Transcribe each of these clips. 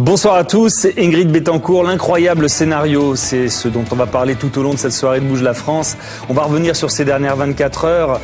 Bonsoir à tous, Ingrid Betancourt, l'incroyable scénario, c'est ce dont on va parler tout au long de cette soirée de Bouge la France. On va revenir sur ces dernières 24 heures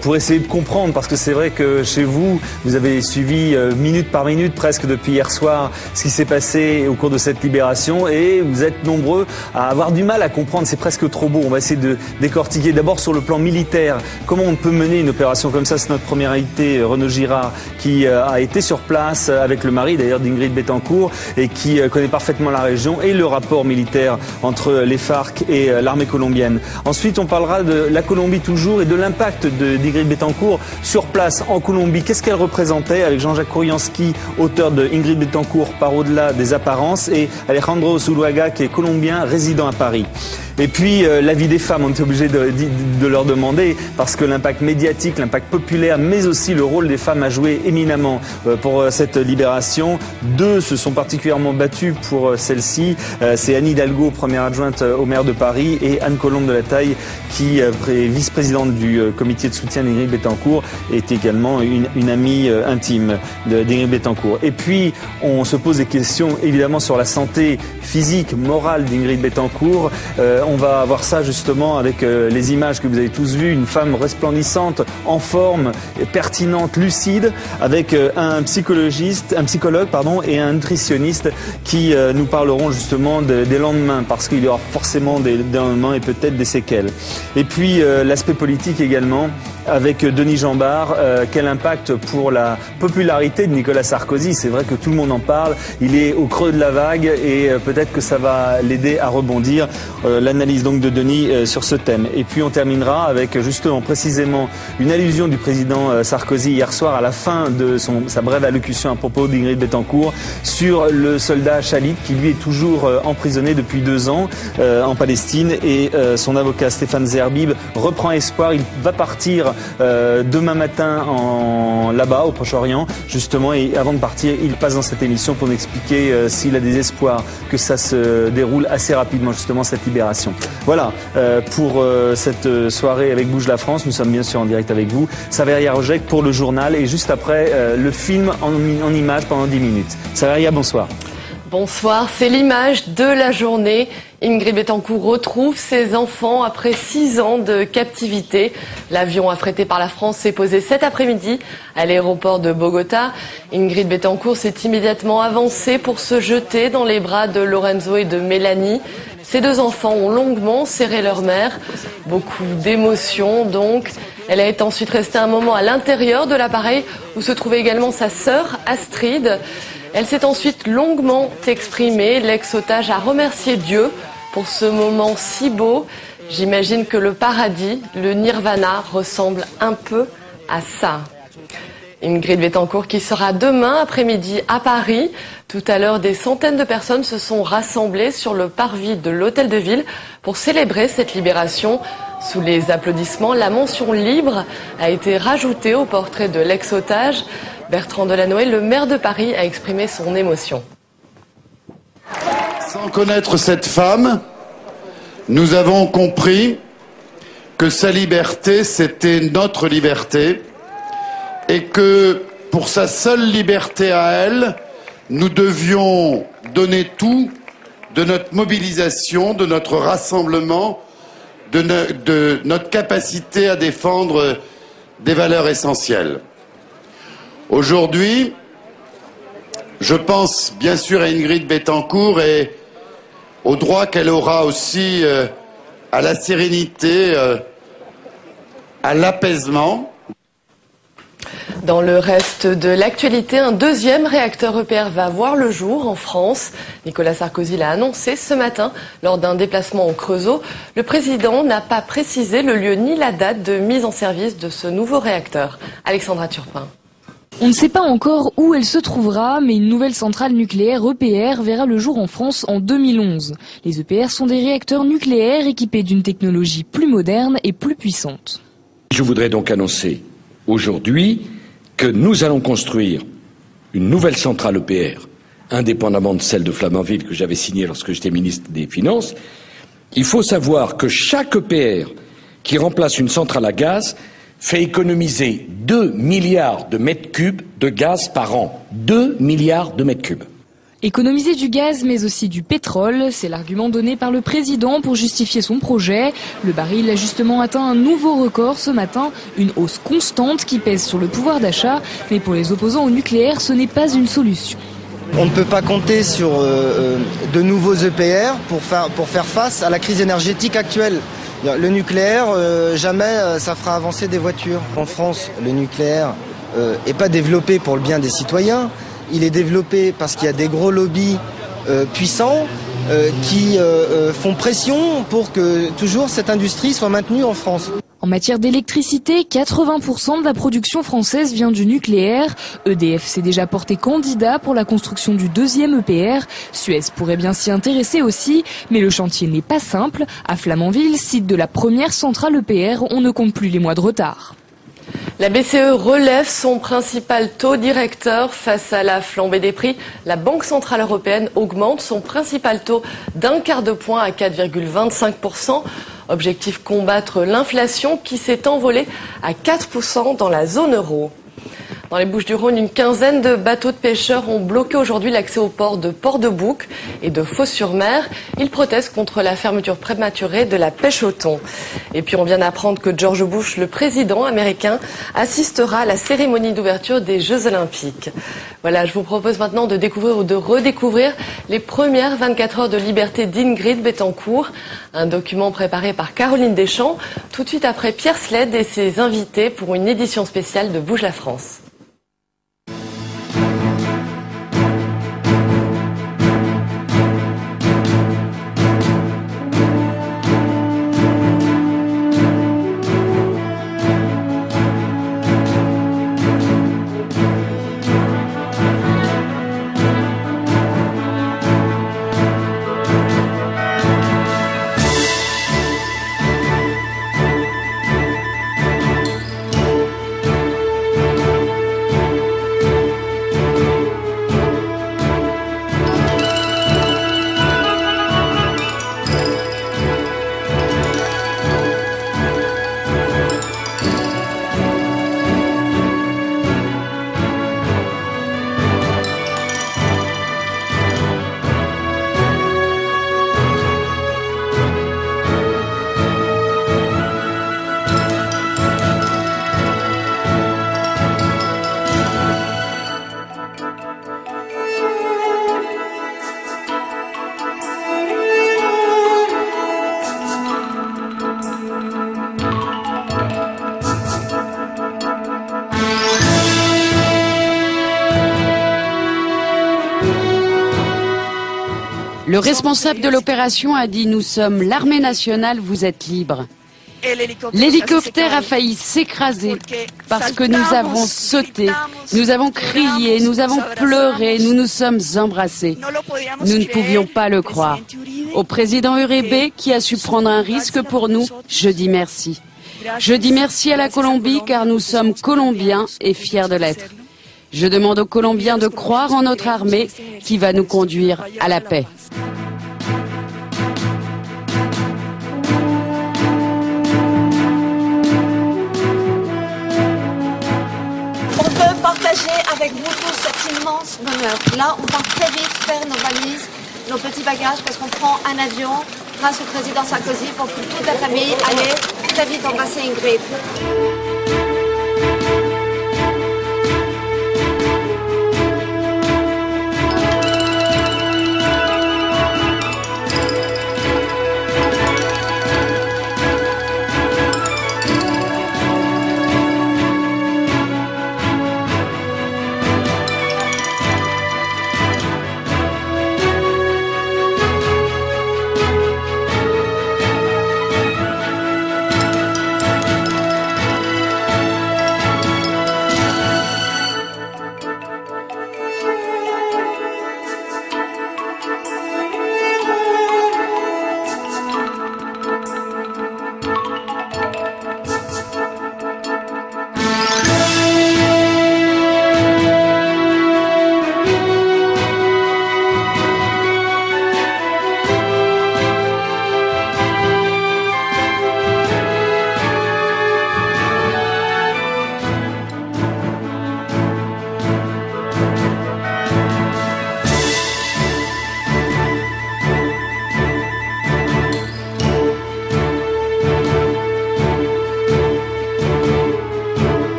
pour essayer de comprendre, parce que c'est vrai que chez vous, vous avez suivi minute par minute presque depuis hier soir ce qui s'est passé au cours de cette libération et vous êtes nombreux à avoir du mal à comprendre, c'est presque trop beau. On va essayer de décortiquer d'abord sur le plan militaire, comment on peut mener une opération comme ça. C'est notre premier invité, Renaud Girard, qui a été sur place avec le mari d'ailleurs d'Ingrid Betancourt, et qui connaît parfaitement la région et le rapport militaire entre les FARC et l'armée colombienne. Ensuite, on parlera de la Colombie toujours et de l'impact d'Ingrid Betancourt sur place en Colombie. Qu'est-ce qu'elle représentait avec Jean-Jacques Kouriansky, auteur de Ingrid Betancourt par au-delà des apparences, et Alejandro Zuluaga, qui est colombien résident à Paris. Et puis la vie des femmes, on était obligé de leur demander, parce que l'impact médiatique, l'impact populaire, mais aussi le rôle des femmes a joué éminemment pour cette libération. Deux se sont particulièrement battues pour celle-ci. C'est Anne Hidalgo, première adjointe au maire de Paris, et Anne Colombe de la Taille, qui est vice-présidente du comité de soutien d'Ingrid Betancourt, est également une amie intime d'Ingrid Betancourt. Et puis, on se pose des questions évidemment sur la santé physique, morale d'Ingrid Betancourt. On va voir ça justement avec les images que vous avez tous vues, une femme resplendissante, en forme, pertinente, lucide, avec un psychologue et un nutritionniste qui nous parleront justement des lendemains, parce qu'il y aura forcément des lendemains et peut-être des séquelles. Et puis l'aspect politique également, avec Denis Jeanbart, quel impact pour la popularité de Nicolas Sarkozy. C'est vrai que tout le monde en parle, il est au creux de la vague et peut-être que ça va l'aider à rebondir. L'analyse donc de Denis sur ce thème. Et puis on terminera avec justement précisément une allusion du président Sarkozy hier soir à la fin de sa brève allocution à propos d'Ingrid Betancourt sur le soldat Khalid qui lui est toujours emprisonné depuis 2 ans en Palestine, et son avocat Stéphane Zerbib reprend espoir. Il va partir demain matin là-bas au Proche-Orient justement, et avant de partir il passe dans cette émission pour nous expliquer s'il a des espoirs que ça se déroule assez rapidement justement cette libération. Voilà pour cette soirée avec Bouge la France. Nous sommes bien sûr en direct avec vous. Saveria Rojek pour le journal, et juste après le film en images pendant 10 minutes. Saveria, bonsoir. Bonsoir, c'est l'image de la journée. Ingrid Betancourt retrouve ses enfants après 6 ans de captivité. L'avion affrété par la France s'est posé cet après-midi à l'aéroport de Bogota. Ingrid Betancourt s'est immédiatement avancée pour se jeter dans les bras de Lorenzo et de Mélanie. Ces 2 enfants ont longuement serré leur mère. Beaucoup d'émotions donc. Elle est ensuite restée un moment à l'intérieur de l'appareil où se trouvait également sa sœur Astrid. Elle s'est ensuite longuement exprimée. L'ex-otage a remercié Dieu pour ce moment si beau. J'imagine que le paradis, le nirvana, ressemble un peu à ça. Ingrid Betancourt qui sera demain après-midi à Paris. Tout à l'heure, des centaines de personnes se sont rassemblées sur le parvis de l'Hôtel de Ville pour célébrer cette libération. Sous les applaudissements, la mention libre a été rajoutée au portrait de l'ex-otage. Bertrand Delanoë, le maire de Paris, a exprimé son émotion. Sans connaître cette femme, nous avons compris que sa liberté, c'était notre liberté, et que pour sa seule liberté à elle, nous devions donner tout de notre mobilisation, de notre rassemblement, de notre capacité à défendre des valeurs essentielles. Aujourd'hui, je pense bien sûr à Ingrid Betancourt et au droit qu'elle aura aussi à la sérénité, à l'apaisement. Dans le reste de l'actualité, un 2e réacteur EPR va voir le jour en France. Nicolas Sarkozy l'a annoncé ce matin lors d'un déplacement au Creusot. Le président n'a pas précisé le lieu ni la date de mise en service de ce nouveau réacteur. Alexandra Turpin. On ne sait pas encore où elle se trouvera, mais une nouvelle centrale nucléaire EPR verra le jour en France en 2011. Les EPR sont des réacteurs nucléaires équipés d'une technologie plus moderne et plus puissante. Je voudrais donc annoncer aujourd'hui que nous allons construire une nouvelle centrale EPR, indépendamment de celle de Flamanville que j'avais signée lorsque j'étais ministre des Finances. Il faut savoir que chaque EPR qui remplace une centrale à gaz fait économiser 2 milliards de mètres cubes de gaz par an. 2 milliards de mètres cubes. Économiser du gaz mais aussi du pétrole, c'est l'argument donné par le président pour justifier son projet. Le baril a justement atteint un nouveau record ce matin, une hausse constante qui pèse sur le pouvoir d'achat. Mais pour les opposants au nucléaire, ce n'est pas une solution. On ne peut pas compter sur de nouveaux EPR pour faire face à la crise énergétique actuelle. Le nucléaire, jamais ça fera avancer des voitures. En France, le nucléaire n'est pas développé pour le bien des citoyens. Il est développé parce qu'il y a des gros lobbies puissants qui font pression pour que toujours cette industrie soit maintenue en France. En matière d'électricité, 80% de la production française vient du nucléaire. EDF s'est déjà porté candidat pour la construction du deuxième EPR. Suez pourrait bien s'y intéresser aussi, mais le chantier n'est pas simple. À Flamanville, site de la première centrale EPR, on ne compte plus les mois de retard. La BCE relève son principal taux directeur face à la flambée des prix. La Banque centrale européenne augmente son principal taux d'un quart de point à 4,25%. Objectif combattre l'inflation qui s'est envolée à 4% dans la zone euro. Dans les Bouches-du-Rhône, une quinzaine de bateaux de pêcheurs ont bloqué aujourd'hui l'accès au port de Port-de-Bouc et de Fos-sur-Mer. Ils protestent contre la fermeture prématurée de la pêche au thon. Et puis on vient d'apprendre que George Bush, le président américain, assistera à la cérémonie d'ouverture des Jeux Olympiques. Voilà, je vous propose maintenant de découvrir ou de redécouvrir les premières 24 heures de liberté d'Ingrid Betancourt. Un document préparé par Caroline Deschamps, tout de suite après Pierre Sled et ses invités pour une édition spéciale de Bouge la France. Le responsable de l'opération a dit « Nous sommes l'armée nationale, vous êtes libres ». L'hélicoptère a failli s'écraser parce que nous avons sauté, nous avons crié, nous avons pleuré, nous nous sommes embrassés. Nous ne pouvions pas le croire. Au président Uribe, qui a su prendre un risque pour nous, je dis merci. Je dis merci à la Colombie car nous sommes Colombiens et fiers de l'être. Je demande aux Colombiens de croire en notre armée qui va nous conduire à la paix. On veut partager avec vous tous cet immense bonheur. Là, on va très vite faire nos valises, nos petits bagages, parce qu'on prend un avion grâce au président Sarkozy pour que toute la famille aille très vite embrasser Ingrid.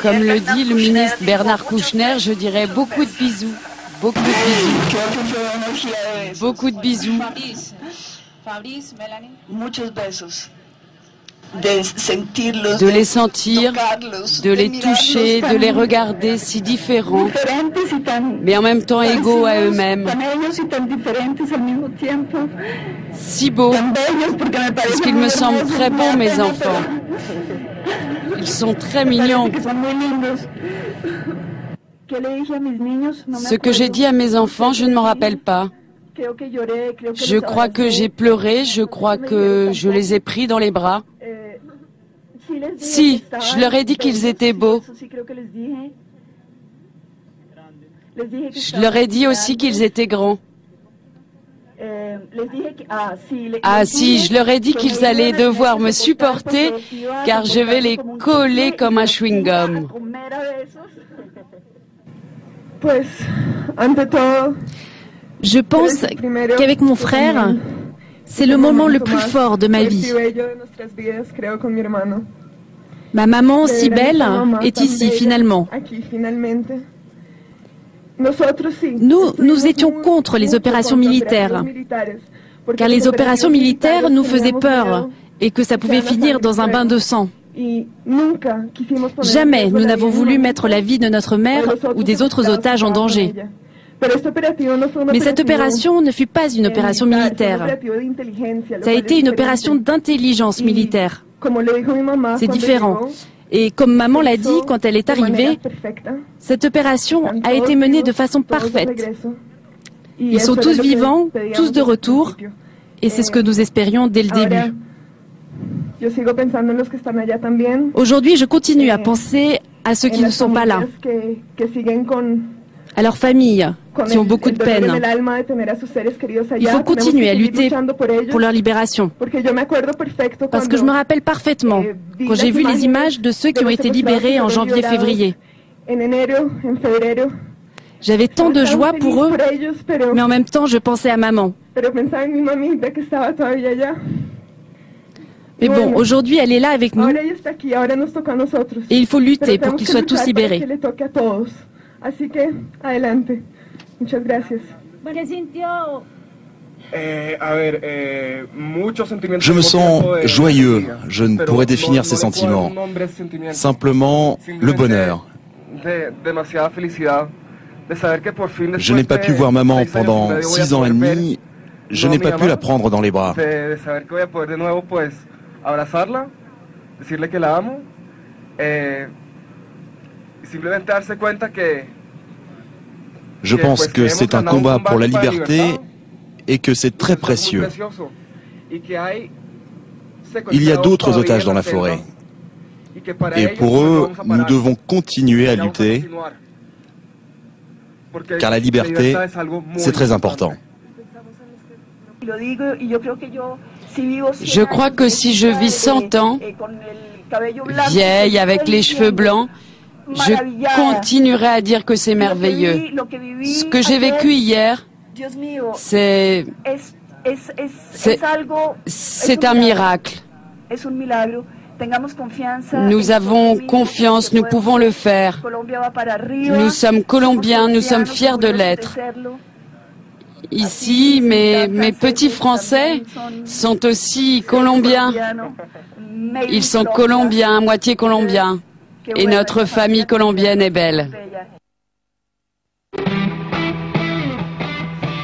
Comme le dit le ministre Bernard Kouchner, je dirais beaucoup de bisous. Beaucoup de bisous. Beaucoup de bisous. De les sentir, de les toucher, de les regarder si différents, mais en même temps égaux à eux-mêmes. Si beaux, parce qu'ils me semblent très beaux, mes enfants. Ils sont très mignons. Ce que j'ai dit à mes enfants, je ne m'en rappelle pas. Je crois que j'ai pleuré, je crois que je les ai pris dans les bras. Si, je leur ai dit qu'ils étaient beaux. Je leur ai dit aussi qu'ils étaient grands. Ah si, je leur ai dit qu'ils allaient devoir me supporter car je vais les coller comme un chewing-gum. Je pense qu'avec mon frère, c'est le moment le plus fort de ma vie. Ma maman, si belle, est ici finalement. Nous étions contre les opérations militaires, car les opérations militaires nous faisaient peur et que ça pouvait finir dans un bain de sang. Jamais nous n'avons voulu mettre la vie de notre mère ou des autres otages en danger. Mais cette opération ne fut pas une opération militaire. Ça a été une opération d'intelligence militaire. C'est différent. Et comme maman l'a dit quand elle est arrivée, cette opération a été menée de façon parfaite. Ils sont tous vivants, tous de retour, et c'est ce que nous espérions dès le début. Aujourd'hui, je continue à penser à ceux qui ne sont pas là, à leurs familles qui ont beaucoup de peine. Il faut continuer à lutter pour leur libération. Parce que je me rappelle parfaitement quand j'ai vu les images de ceux qui ont été libérés en janvier-février. J'avais tant de joie pour eux, mais en même temps je pensais à maman. Mais bon, aujourd'hui elle est là avec nous et il faut lutter pour qu'ils soient tous libérés. Je me sens joyeux, je ne pourrais définir ces sentiments. Simplement le bonheur. Je n'ai pas pu voir maman pendant 6 ans et demi, je n'ai pas pu la prendre dans les bras. Je pense que c'est un combat pour la liberté et que c'est très précieux. Il y a d'autres otages dans la forêt. Et pour eux, nous devons continuer à lutter, car la liberté, c'est très important. Je crois que si je vis 100 ans, vieille, avec les cheveux blancs, je continuerai à dire que c'est merveilleux. Ce que j'ai vécu hier, c'est un miracle. Nous avons confiance, nous pouvons le faire. Nous sommes Colombiens, nous sommes fiers de l'être. Ici, mes petits Français sont aussi Colombiens. Ils sont Colombiens, moitié Colombiens. Et notre famille colombienne est belle.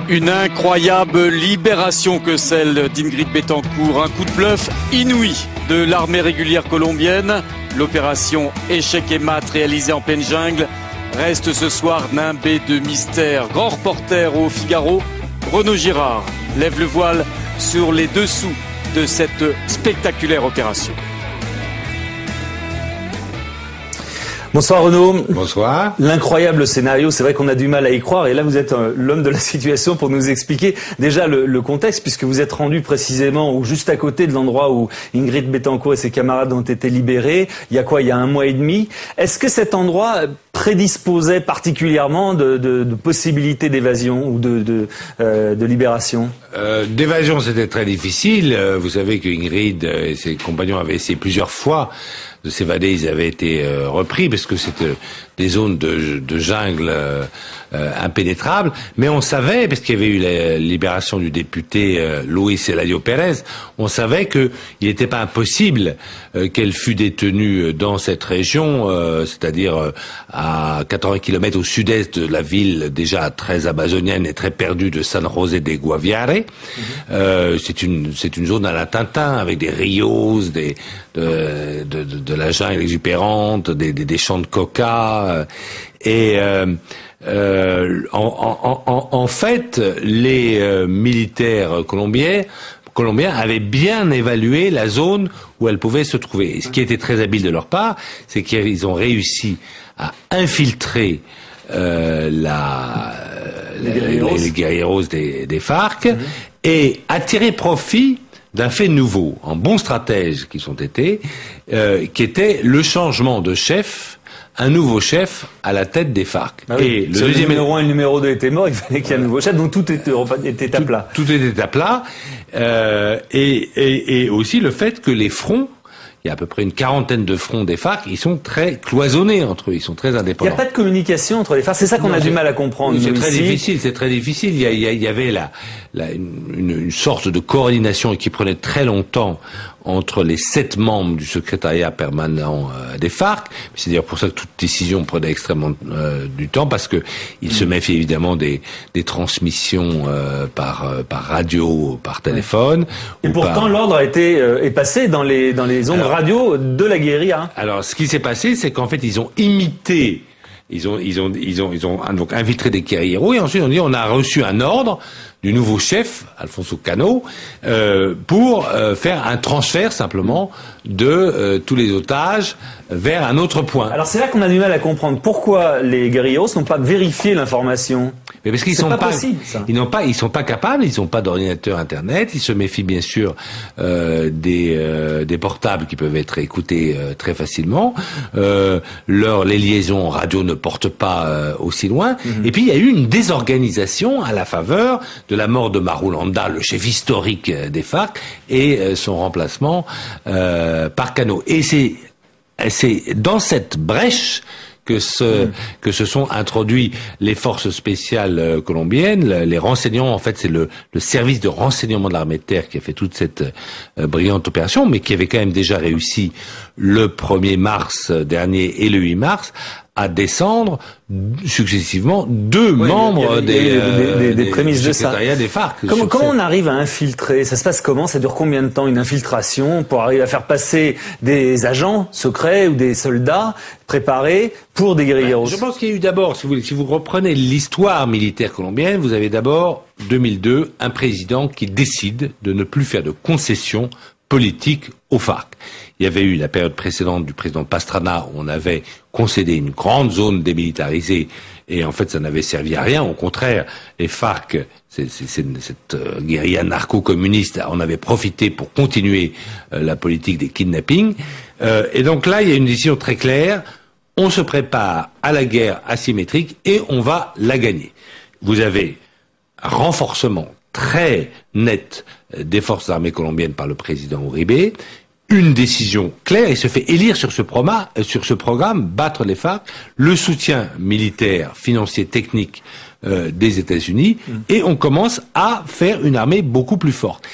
Une incroyable libération que celle d'Ingrid Betancourt. Un coup de bluff inouï de l'armée régulière colombienne. L'opération Échec et Mat réalisée en pleine jungle reste ce soir nimbée de mystère. Grand reporter au Figaro, Renaud Girard lève le voile sur les dessous de cette spectaculaire opération. Bonsoir Renaud. Bonsoir. L'incroyable scénario, c'est vrai qu'on a du mal à y croire et là vous êtes l'homme de la situation pour nous expliquer déjà le contexte puisque vous êtes rendu précisément ou juste à côté de l'endroit où Ingrid Betancourt et ses camarades ont été libérés. Il y a quoi? Il y a 1 mois et demi. Est-ce que cet endroit prédisposait particulièrement de possibilités d'évasion ou de libération? D'évasion, c'était très difficile. Vous savez que Ingrid et ses compagnons avaient essayé plusieurs fois de s'évader. Ils avaient été repris parce que c'était des zones de jungle impénétrables. Mais on savait, parce qu'il y avait eu la libération du député Luis Eladio Pérez, on savait qu'il n'était pas impossible qu'elle fût détenue dans cette région, c'est-à-dire à 80 km au sud-est de la ville déjà très amazonienne et très perdue de San José de Guaviare. C'est une zone à la Tintin avec des rios, de la jungle exupérante, des champs de coca en fait, les militaires colombiens avaient bien évalué la zone où elle pouvait se trouver. Et ce qui était très habile de leur part, c'est qu'ils ont réussi à infiltrer les guerrilleros des FARC et à tirer profit d'un fait nouveau, en bons stratèges qu'ils ont été, qui était le changement de chef, un nouveau chef à la tête des FARC. Ah oui. Et le deuxième numéro 1 et le numéro 2 étaient morts, il fallait qu'il y ait un nouveau chef, donc tout était à plat. Tout était à plat, et aussi le fait que les fronts, il y a à peu près une quarantaine de fronts des FARC, ils sont très cloisonnés entre eux, ils sont très indépendants. Il n'y a pas de communication entre les FARC, c'est ça qu'on a du mal à comprendre. C'est très difficile. Il y avait une sorte de coordination qui prenait très longtemps entre les 7 membres du secrétariat permanent des FARC. C'est d'ailleurs pour ça que toute décision prenait extrêmement du temps, parce que il se méfie évidemment des transmissions par radio, par téléphone. Et pourtant l'ordre est passé dans les ondes radio de la guérilla. Alors ce qui s'est passé, c'est qu'en fait ils ont imité. Ils ont donc infiltré des guerrilleros, et ensuite on a reçu un ordre du nouveau chef, Alfonso Cano, pour faire un transfert simplement de tous les otages vers un autre point. Alors c'est là qu'on a du mal à comprendre pourquoi les guerrilleros n'ont pas vérifié l'information. Mais parce qu'ils sont pas possible, ça. Ils sont pas capables, ils n'ont pas d'ordinateur internet, ils se méfient bien sûr des portables qui peuvent être écoutés très facilement. Les liaisons radio ne portent pas aussi loin. Et puis il y a eu une désorganisation à la faveur de la mort de Marulanda, le chef historique des FARC, et son remplacement par Cano. Et c'est dans cette brèche que se sont introduits les forces spéciales colombiennes, les renseignements. En fait, c'est le service de renseignement de l'armée de terre qui a fait toute cette brillante opération, mais qui avait quand même déjà réussi le 1er mars dernier et le 8 mars à descendre successivement 2 membres des prémices de ça. Des FARC. Comment on arrive à infiltrer? Ça se passe comment? Ça dure combien de temps, une infiltration, pour arriver à faire passer des agents secrets ou des soldats préparés pour des guerrilleros? Je pense qu'il y a eu d'abord, si vous reprenez l'histoire militaire colombienne, vous avez d'abord 2002 un président qui décide de ne plus faire de concessions politiques aux FARC. Il y avait eu la période précédente du président Pastrana où on avait concédé une grande zone démilitarisée, et en fait ça n'avait servi à rien. Au contraire, les FARC, cette guérilla narco-communiste, en avait profité pour continuer la politique des kidnappings. Et donc là, il y a une décision très claire. On se prépare à la guerre asymétrique et on va la gagner. Vous avez un renforcement très net des forces armées colombiennes par le président Uribe, une décision claire, il se fait élire sur ce programme, battre les FARC, le soutien militaire, financier, technique des États-Unis, et on commence à faire une armée beaucoup plus forte.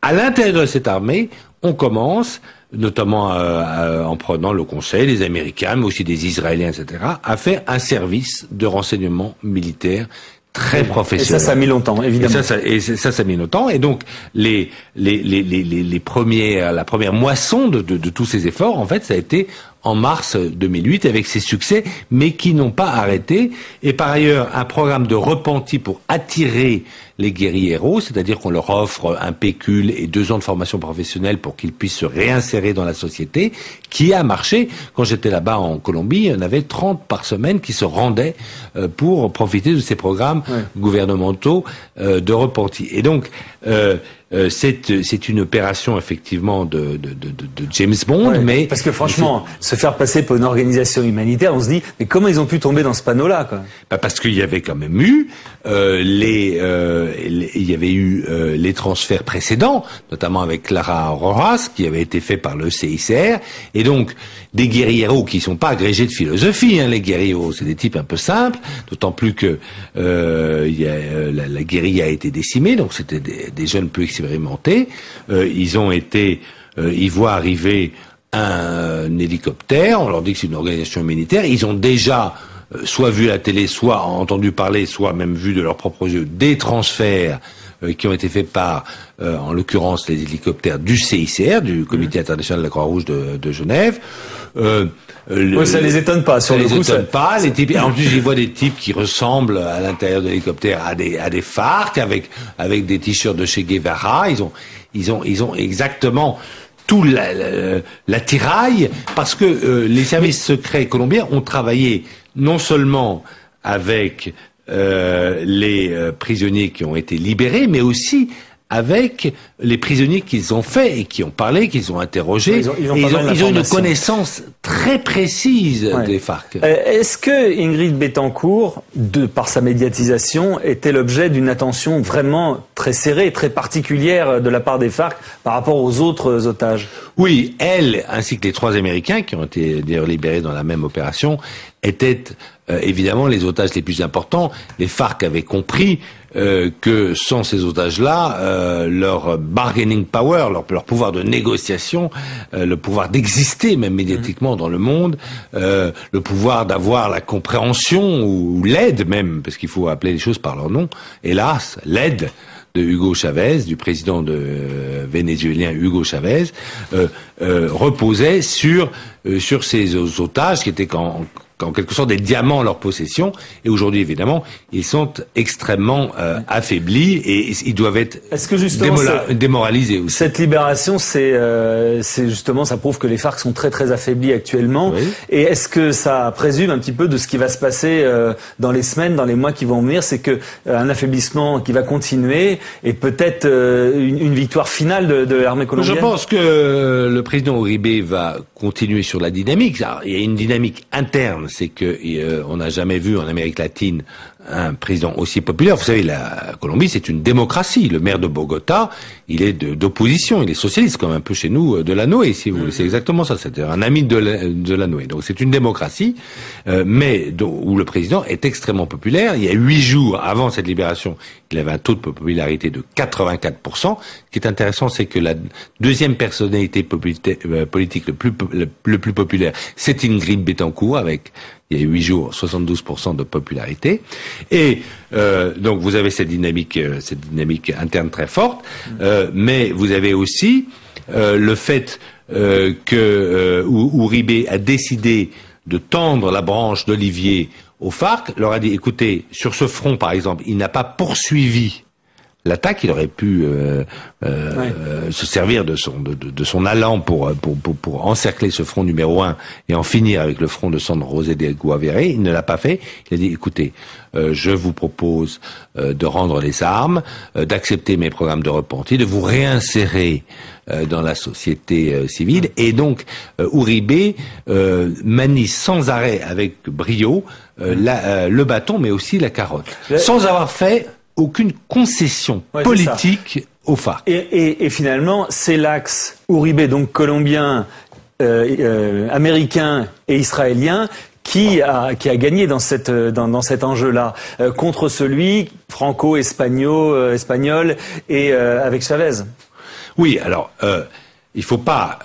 À l'intérieur de cette armée, on commence, notamment en prenant le conseil des Américains, mais aussi des Israéliens, etc., à faire un service de renseignement militaire très professionnel. Et ça a mis longtemps, évidemment. Et ça a mis longtemps. Et donc, la première moisson de tous ces efforts, en fait, ça a été en mars 2008 avec ses succès, mais qui n'ont pas arrêté. Et par ailleurs, un programme de repenti pour attirer les guerrilleros, c'est-à-dire qu'on leur offre un pécule et 2 ans de formation professionnelle pour qu'ils puissent se réinsérer dans la société, qui a marché. Quand j'étais là-bas en Colombie, il y en avait 30 par semaine qui se rendaient pour profiter de ces programmes gouvernementaux de repenti. Et donc, c'est une opération effectivement de James Bond, ouais, mais parce que franchement, se faire passer pour une organisation humanitaire, on se dit mais comment ils ont pu tomber dans ce panneau-là, quoi? Parce qu'il y avait quand même eu il y avait eu les transferts précédents, notamment avec Clara Rojas, qui avait été fait par le CICR, et donc des guérilleros qui sont pas agrégés de philosophie, hein, les guérilleros, c'est des types un peu simples, d'autant plus que la guérilla a été décimée, donc c'était des jeunes peu expérimentés. Ils voient arriver un hélicoptère, on leur dit que c'est une organisation militaire, ils ont déjà soit vu la télé, soit entendu parler, soit même vu de leurs propres yeux des transferts qui ont été faits par, en l'occurrence, les hélicoptères du CICR, du Comité international de la Croix-Rouge de Genève. Ça les étonne pas. Sur le coup, ça les étonne pas. Les types, en plus, j'y vois des types qui ressemblent à l'intérieur de l'hélicoptère à des FARC avec des t-shirts de Che Guevara. Ils ont exactement tout l'attirail, parce que les services secrets colombiens ont travaillé non seulement avec les prisonniers qui ont été libérés, mais aussi avec les prisonniers qu'ils ont fait et qui ont parlé, qu'ils ont interrogés. Ils ont une connaissance très précise des FARC. Est-ce que Ingrid Betancourt, par sa médiatisation, était l'objet d'une attention vraiment très serrée, très particulière de la part des FARC par rapport aux autres otages? Oui, elle, ainsi que les 3 Américains qui ont été d'ailleurs libérés dans la même opération, étaient évidemment les otages les plus importants. Les FARC avaient compris que sans ces otages-là, leur bargaining power, leur pouvoir de négociation, le pouvoir d'exister même médiatiquement dans le monde, le pouvoir d'avoir la compréhension ou l'aide même, parce qu'il faut appeler les choses par leur nom, hélas, l'aide de Hugo Chavez, du président vénézuélien Hugo Chavez, reposait sur ces otages qui étaient en quelque sorte des diamants en leur possession, et aujourd'hui évidemment ils sont extrêmement affaiblis et ils doivent être démoralisés aussi. Cette libération, c'est justement, ça prouve que les FARC sont très très affaiblis actuellement. Oui. Et est-ce que ça présume un petit peu de ce qui va se passer dans les semaines, dans les mois qui vont venir? C'est que un affaiblissement qui va continuer et peut-être une victoire finale de l'armée colombienne? Je pense que le président Uribe va continuer sur la dynamique. Alors, il y a une dynamique interne, c'est que on n'a jamais vu en Amérique latine un président aussi populaire. Vous savez, la Colombie, c'est une démocratie. Le maire de Bogota, il est d'opposition, il est socialiste, comme un peu chez nous, Delanoë, si vous voulez. C'est exactement ça, c'est un ami de Delanoë. Donc c'est une démocratie, mais où le président est extrêmement populaire. Il y a 8 jours avant cette libération, il avait un taux de popularité de 84%. Ce qui est intéressant, c'est que la deuxième personnalité politique le plus populaire, c'est Ingrid Betancourt, avec, il y a 8 jours, 72% de popularité. Et donc vous avez cette dynamique interne très forte, mais vous avez aussi le fait que Uribe a décidé de tendre la branche d'olivier aux FARC, leur a dit, écoutez, sur ce front par exemple, il n'a pas poursuivi l'attaque, il aurait pu se servir de son allant pour encercler ce front numéro 1 et en finir avec le front de San José de Guaviare. Il ne l'a pas fait. Il a dit, écoutez, je vous propose de rendre les armes, d'accepter mes programmes de repenti, de vous réinsérer dans la société civile. Et donc, Uribe manie sans arrêt avec brio le bâton, mais aussi la carotte, sans avoir fait aucune concession politique aux FARC. Et finalement, c'est l'axe Uribe, donc colombien, américain et israélien, qui a gagné dans cet enjeu-là, contre celui franco-espagnol et avec Chavez. Oui, alors il faut pas.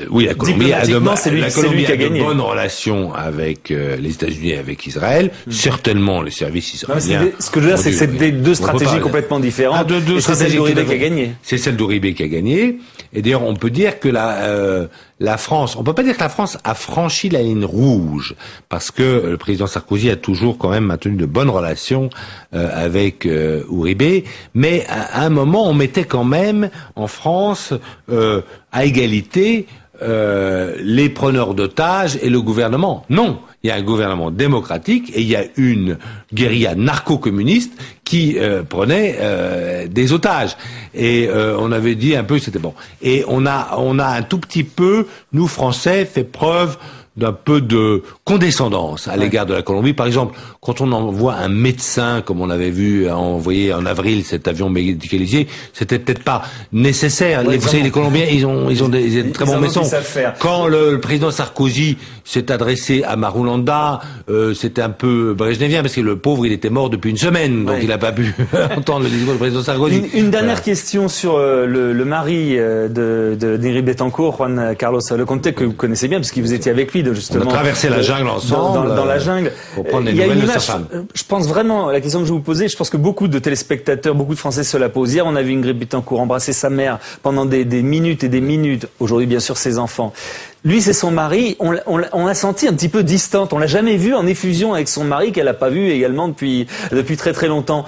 Oui, la Colombie a de bonnes relations avec les États-Unis et avec Israël. Certainement, les services israéliens. Ce que je veux dire, c'est que c'est deux stratégies complètement différentes. Et c'est celle d'Uribe qui a gagné. C'est celle d'Uribe qui a gagné. Et d'ailleurs, on peut dire que la France, on peut pas dire que la France a franchi la ligne rouge, parce que le président Sarkozy a toujours quand même maintenu de bonnes relations avec Uribe, mais à un moment on mettait quand même en France à égalité les preneurs d'otages et le gouvernement. Non, il y a un gouvernement démocratique et il y a une guérilla narco-communiste qui prenait des otages. Et on avait dit un peu c'était bon. Et on a un tout petit peu, nous Français, fait preuve d'un peu de condescendance à l'égard de la Colombie. Par exemple, quand on envoie un médecin, comme on avait vu envoyer en avril cet avion médicalisé, c'était peut-être pas nécessaire. Ouais, vous savez, les Colombiens, ils ont des très bons médecins. Quand le président Sarkozy s'est adressé à Marulanda, c'était un peu brejnevien, parce que le pauvre, il était mort depuis une semaine, donc il n'a pas pu entendre le discours du président Sarkozy. Une dernière question sur le mari d'Ingrid Betancourt, Juan Carlos Leconte, que vous connaissez bien, parce que vous étiez avec lui. Justement, on a traversé la jungle ensemble. Dans la jungle. Pour prendre les il y a nouvelles une image, de sa femme. Je pense vraiment, la question que je vais vous poser, je pense que beaucoup de téléspectateurs, beaucoup de Français se la posent. Hier, on a vu Ingrid Betancourt embrasser sa mère pendant des minutes et des minutes. Aujourd'hui, bien sûr, ses enfants. Lui, c'est son mari. On l'a senti un petit peu distante. On l'a jamais vu en effusion avec son mari, qu'elle n'a pas vu également depuis très très longtemps.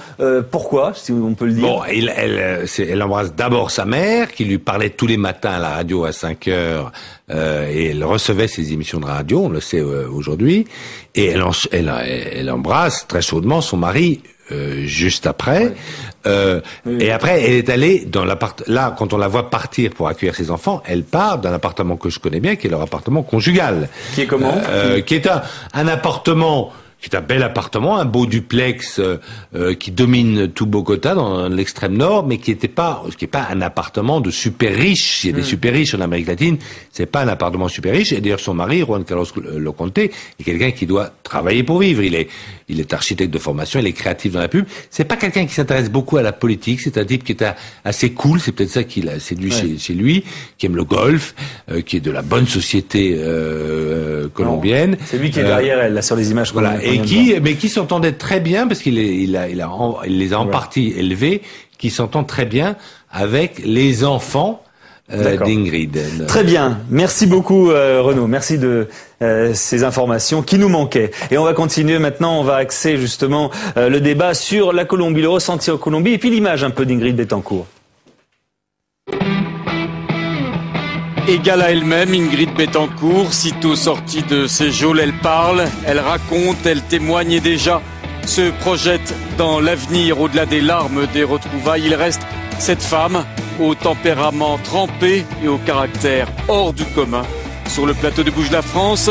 Pourquoi, si on peut le dire? Bon, elle embrasse d'abord sa mère, qui lui parlait tous les matins à la radio à 5 heures, et elle recevait ses émissions de radio, on le sait aujourd'hui, et elle embrasse très chaudement son mari juste après. Et après, elle est allée dans là, quand on la voit partir pour accueillir ses enfants, elle part d'un appartement que je connais bien, qui est leur appartement conjugal. Qui est comment? Qui est un appartement, qui est un bel appartement, un beau duplex qui domine tout Bogota dans l'extrême nord, mais qui est pas un appartement de super riche. Il y a des super riches en Amérique latine, c'est pas un appartement super riche. Et d'ailleurs, son mari, Juan Carlos Leconte, est quelqu'un qui doit travailler pour vivre. Il est architecte de formation, il est créatif dans la pub. C'est pas quelqu'un qui s'intéresse beaucoup à la politique, c'est un type qui est assez cool, c'est peut-être ça qui l'a séduit chez lui, qui aime le golf, qui est de la bonne société colombienne. C'est lui qui est derrière elle, là, sur les images. Voilà, mais qui s'entendait très bien, parce qu'il les a en partie élevés, qui s'entend très bien avec les enfants d'Ingrid. Très bien, merci beaucoup Renaud, merci de ces informations qui nous manquaient. Et on va continuer maintenant, on va axer justement le débat sur la Colombie, le ressenti en Colombie, et puis l'image un peu d'Ingrid Betancourt. Égale à elle-même, Ingrid Betancourt, sitôt sortie de ses geôles, elle parle, elle raconte, elle témoigne et déjà se projette dans l'avenir au-delà des larmes des retrouvailles. Il reste cette femme au tempérament trempé et au caractère hors du commun. Sur le plateau de Bouge la France,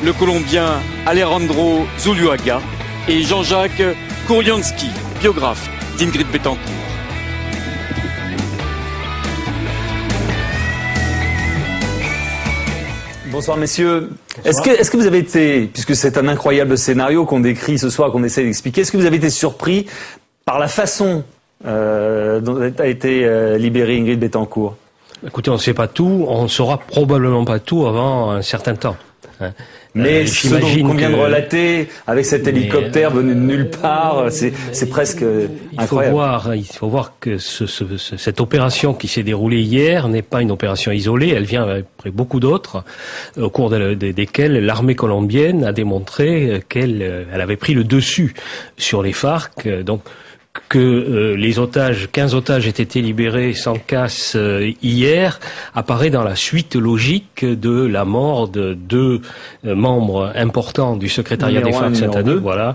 le Colombien Alejandro Zuluaga et Jean-Jacques Kouriansky, biographe d'Ingrid Betancourt. Bonsoir messieurs. Est-ce que vous avez été, puisque c'est un incroyable scénario qu'on décrit ce soir, qu'on essaie d'expliquer, est-ce que vous avez été surpris par la façon dont a été libérée Ingrid Betancourt? Écoutez, on ne sait pas tout, on ne saura probablement pas tout avant un certain temps. Hein. Mais ce qu'on vient de relater, avec cet hélicoptère venu de nulle part, c'est presque incroyable. Il faut voir que cette opération qui s'est déroulée hier n'est pas une opération isolée, elle vient après beaucoup d'autres, au cours desquelles l'armée colombienne a démontré qu'elle avait pris le dessus sur les FARC. Donc, que les 15 otages aient été libérés sans casse hier, apparaît dans la suite logique de la mort de 2 membres importants du secrétariat des FARC Saint-Adé, voilà,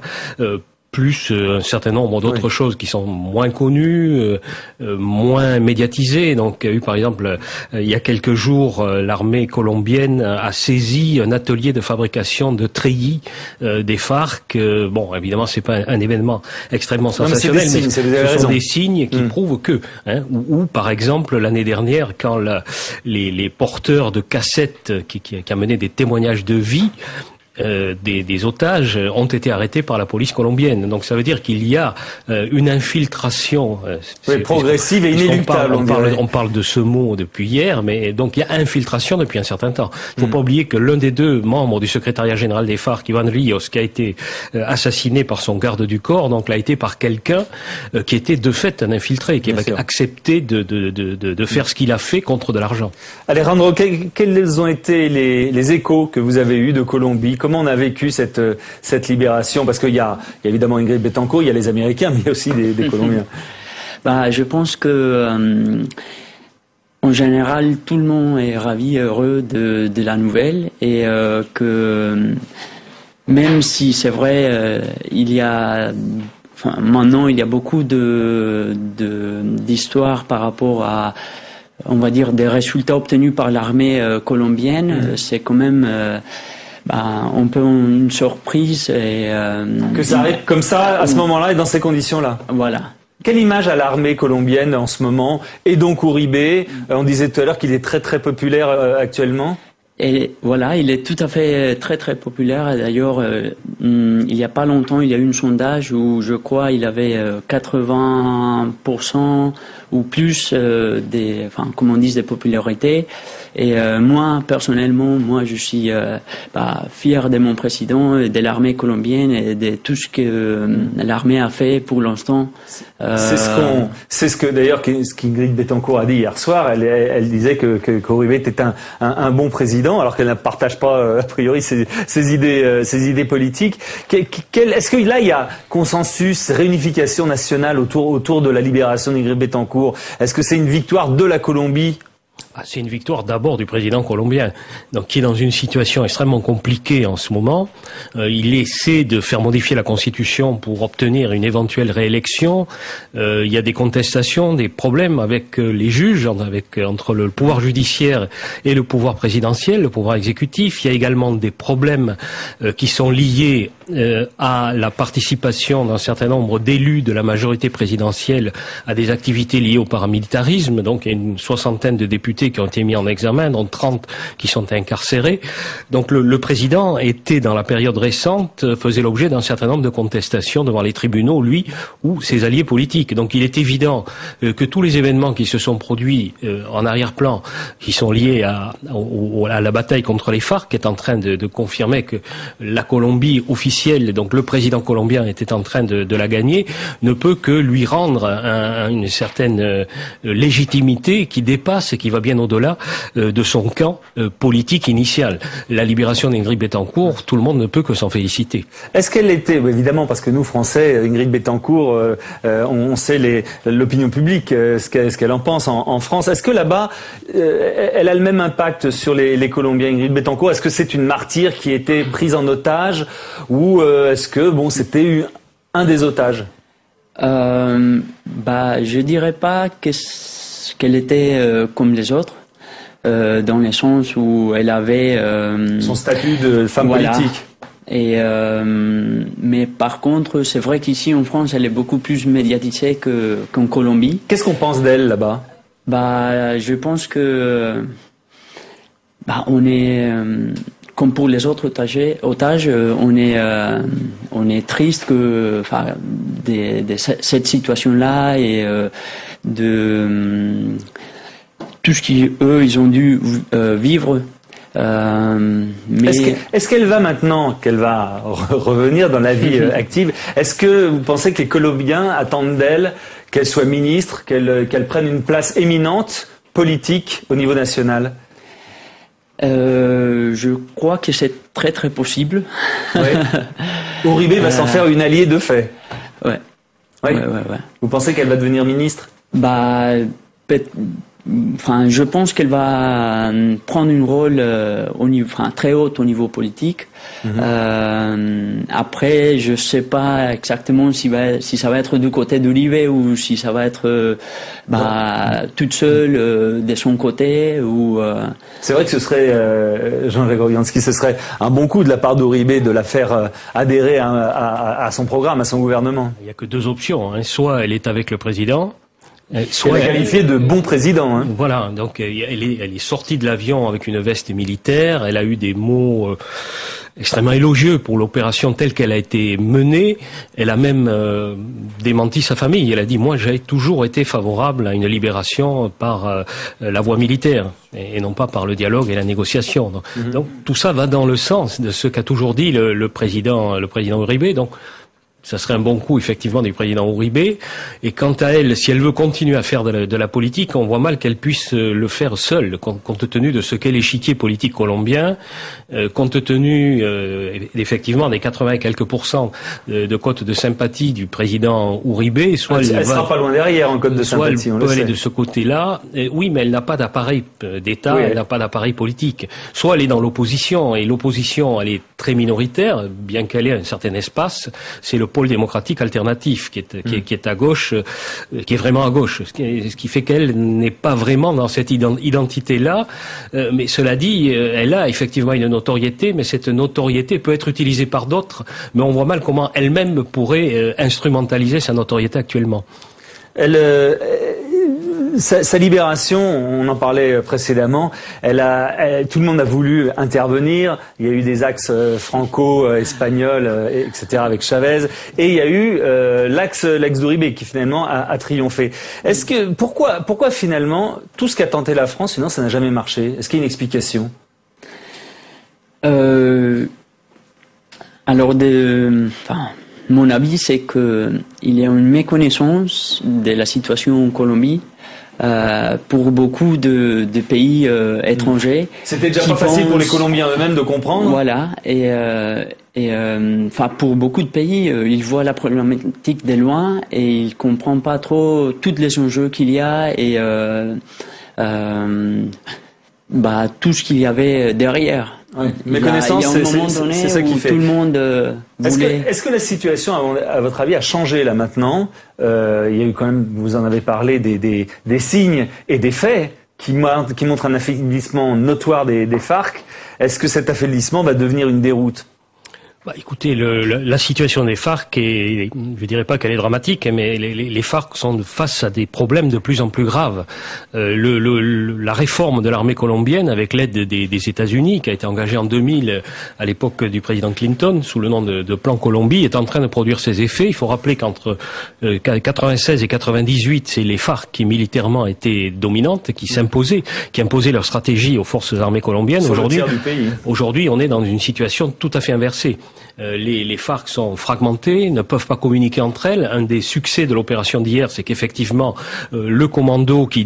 plus un certain nombre d'autres choses qui sont moins connues, moins médiatisées. Donc, il y a eu, par exemple, il y a quelques jours, l'armée colombienne a saisi un atelier de fabrication de treillis des FARC. Bon, évidemment, c'est pas un événement extrêmement sensationnel, mais ce sont des signes qui prouvent que, ou par exemple, l'année dernière, quand les porteurs de cassettes qui amenaient des témoignages de vie, des otages ont été arrêtés par la police colombienne. Donc ça veut dire qu'il y a une infiltration progressive et inéluctable. On parle de ce mot depuis hier, mais donc il y a infiltration depuis un certain temps. Il ne faut pas oublier que l'un des 2 membres du secrétariat général des FARC, Ivan Rios, qui a été assassiné par son garde du corps, donc l'a été par quelqu'un qui était de fait un infiltré, qui avait accepté de faire ce qu'il a fait contre de l'argent. Alejandro, quels ont été les échos que vous avez eus de Colombie? Comment on a vécu cette libération? Parce qu'il y a évidemment Ingrid Betancourt, il y a les Américains, mais il y a aussi des Colombiens. Je pense que en général, tout le monde est ravi, heureux de la nouvelle et que même si c'est vrai, maintenant il y a beaucoup d'histoires par rapport à, on va dire, des résultats obtenus par l'armée colombienne. C'est quand même un peu une surprise et que ça arrive comme ça à ce moment-là et dans ces conditions-là. Voilà. Quelle image a l'armée colombienne en ce moment? Et donc Uribe, on disait tout à l'heure qu'il est très très populaire actuellement. Et voilà, il est tout à fait très très populaire. D'ailleurs, il y a pas longtemps, il y a eu un sondage où je crois il avait 80% ou plus comme on dit, des popularités. Et moi, personnellement, je suis fier de mon président, de l'armée colombienne et de tout ce que l'armée a fait pour l'instant. C'est ce que d'ailleurs qu'Ingrid Betancourt a dit hier soir. Elle disait qu'Uribe était un bon président, alors qu'elle ne partage pas a priori ses idées politiques. Est-ce que là il y a consensus, réunification nationale autour de la libération d'Ingrid Betancourt? Est-ce que c'est une victoire de la Colombie? C'est une victoire d'abord du président colombien, donc qui est dans une situation extrêmement compliquée en ce moment. Il essaie de faire modifier la Constitution pour obtenir une éventuelle réélection. Il y a des contestations, des problèmes avec les juges, entre le pouvoir judiciaire et le pouvoir présidentiel, le pouvoir exécutif. Il y a également des problèmes qui sont liés à la participation d'un certain nombre d'élus de la majorité présidentielle à des activités liées au paramilitarisme. Donc il y a une soixantaine de députés qui ont été mis en examen, dont 30 qui sont incarcérés. Donc le président était, dans la période récente, faisait l'objet d'un certain nombre de contestations devant les tribunaux, lui ou ses alliés politiques. Donc il est évident que tous les événements qui se sont produits en arrière-plan, qui sont liés à la bataille contre les FARC, est en train de confirmer que la Colombie officielle, donc le président colombien était en train de la gagner, ne peut que lui rendre une certaine légitimité qui dépasse et qui va bien au-delà de son camp politique initial. La libération d'Ingrid Betancourt, tout le monde ne peut que s'en féliciter. Est-ce qu'elle était, évidemment, parce que nous Français, Ingrid Betancourt, on sait l'opinion publique, ce qu'elle en pense en France. Est-ce que là-bas, elle a le même impact sur les Colombiens, Ingrid Betancourt? Est-ce que c'est une martyre qui a été prise en otage ou est-ce que c'était un des otages? Je dirais pas qu'elle était comme les autres, dans le sens où elle avait son statut de femme politique. Et mais par contre, c'est vrai qu'ici en France, elle est beaucoup plus médiatisée qu'en Colombie. Qu'est-ce qu'on pense d'elle là-bas? Je pense que on est comme pour les autres otages, on est triste de cette situation-là et de tout ce qu'eux ils ont dû vivre. Mais est-ce qu'elle va maintenant, qu'elle va revenir dans la vie active, est-ce que vous pensez que les Colombiens attendent d'elle qu'elle soit ministre, qu'elle prenne une place éminente politique au niveau national? Je crois que c'est très très possible. Ouais. Uribe va s'en faire une alliée de fait. Ouais. Vous pensez qu'elle va devenir ministre? Je pense qu'elle va prendre un rôle très haut au niveau politique. Après, je sais pas exactement si ça va être du côté d'Uribe ou si ça va être toute seule de son côté. C'est vrai que ce serait, Jean-Jacques Organski, ce serait un bon coup de la part d'Uribe de la faire adhérer à son programme, à son gouvernement. Il n'y a que deux options. Soit elle est avec le président, soit elle est qualifiée de bon président. Voilà, donc elle est sortie de l'avion avec une veste militaire, elle a eu des mots extrêmement élogieux pour l'opération telle qu'elle a été menée. Elle a même démenti sa famille. Elle a dit, moi j'ai toujours été favorable à une libération par la voie militaire et non pas par le dialogue et la négociation. Donc tout ça va dans le sens de ce qu'a toujours dit le président Uribe. Donc Ça serait un bon coup, effectivement, du président Uribe. Et quant à elle, si elle veut continuer à faire de la politique, on voit mal qu'elle puisse le faire seule, compte tenu de ce qu'est l'échiquier politique colombien, compte tenu, effectivement, des 80 et quelques pourcents de cote de sympathie du président Uribe. Soit elle sera pas loin derrière en cote de sympathie, on le sait. Elle peut aller de ce côté-là. Oui, mais elle n'a pas d'appareil d'État, elle n'a pas d'appareil politique. Soit elle est dans l'opposition, et l'opposition, elle est très minoritaire, bien qu'elle ait un certain espace. C'est le pôle démocratique alternatif qui est à gauche, qui est vraiment à gauche, ce qui fait qu'elle n'est pas vraiment dans cette identité-là. Mais cela dit, elle a effectivement une notoriété, mais cette notoriété peut être utilisée par d'autres. Mais on voit mal comment elle-même pourrait instrumentaliser sa notoriété actuellement. Sa libération, on en parlait précédemment, tout le monde a voulu intervenir. Il y a eu des axes franco-espagnols, etc. avec Chavez, et il y a eu l'axe d'Uribe qui finalement a triomphé. Pourquoi finalement tout ce qu'a tenté la France, finalement, ça n'a jamais marché? Est-ce qu'il y a une explication? Alors, mon avis, c'est que il y a une méconnaissance de la situation en Colombie. Pour beaucoup de pays étrangers. C'était déjà pas facile pour les Colombiens eux-mêmes de comprendre. Voilà, pour beaucoup de pays, ils voient la problématique de loin et ils comprennent pas trop tous les enjeux qu'il y a et tout ce qu'il y avait derrière. Ouais. Méconnaissance, c'est ça qui fait. Tout le monde voulait. Est-ce que la situation, à votre avis, a changé là maintenant? Il y a eu quand même, vous en avez parlé, des signes et des faits qui montrent un affaiblissement notoire des FARC. Est-ce que cet affaiblissement va devenir une déroute? Écoutez, la situation des FARC je dirais pas qu'elle est dramatique, mais les FARC sont face à des problèmes de plus en plus graves. La réforme de l'armée colombienne, avec l'aide des États-Unis, qui a été engagée en 2000 à l'époque du président Clinton, sous le nom de Plan Colombie, est en train de produire ses effets. Il faut rappeler qu'entre 96 et 98, c'est les FARC qui militairement étaient dominantes, qui imposaient leur stratégie aux forces armées colombiennes. Aujourd'hui, on est dans une situation tout à fait inversée. Les FARC sont fragmentées, ne peuvent pas communiquer entre elles. Un des succès de l'opération d'hier, c'est qu'effectivement le commando qui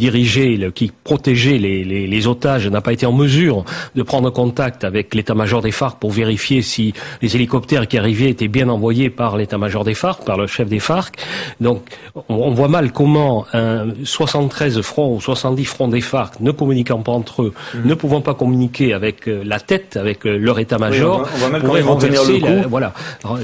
protégeait les otages n'a pas été en mesure de prendre contact avec l'état-major des FARC pour vérifier si les hélicoptères qui arrivaient étaient bien envoyés par l'état-major des FARC, par le chef des FARC. Donc on voit mal comment 73 fronts ou 70 fronts des FARC, ne communiquant pas entre eux, ne pouvant pas communiquer avec la tête, avec leur état-major, on voit mal comment ils vont tenir le coup.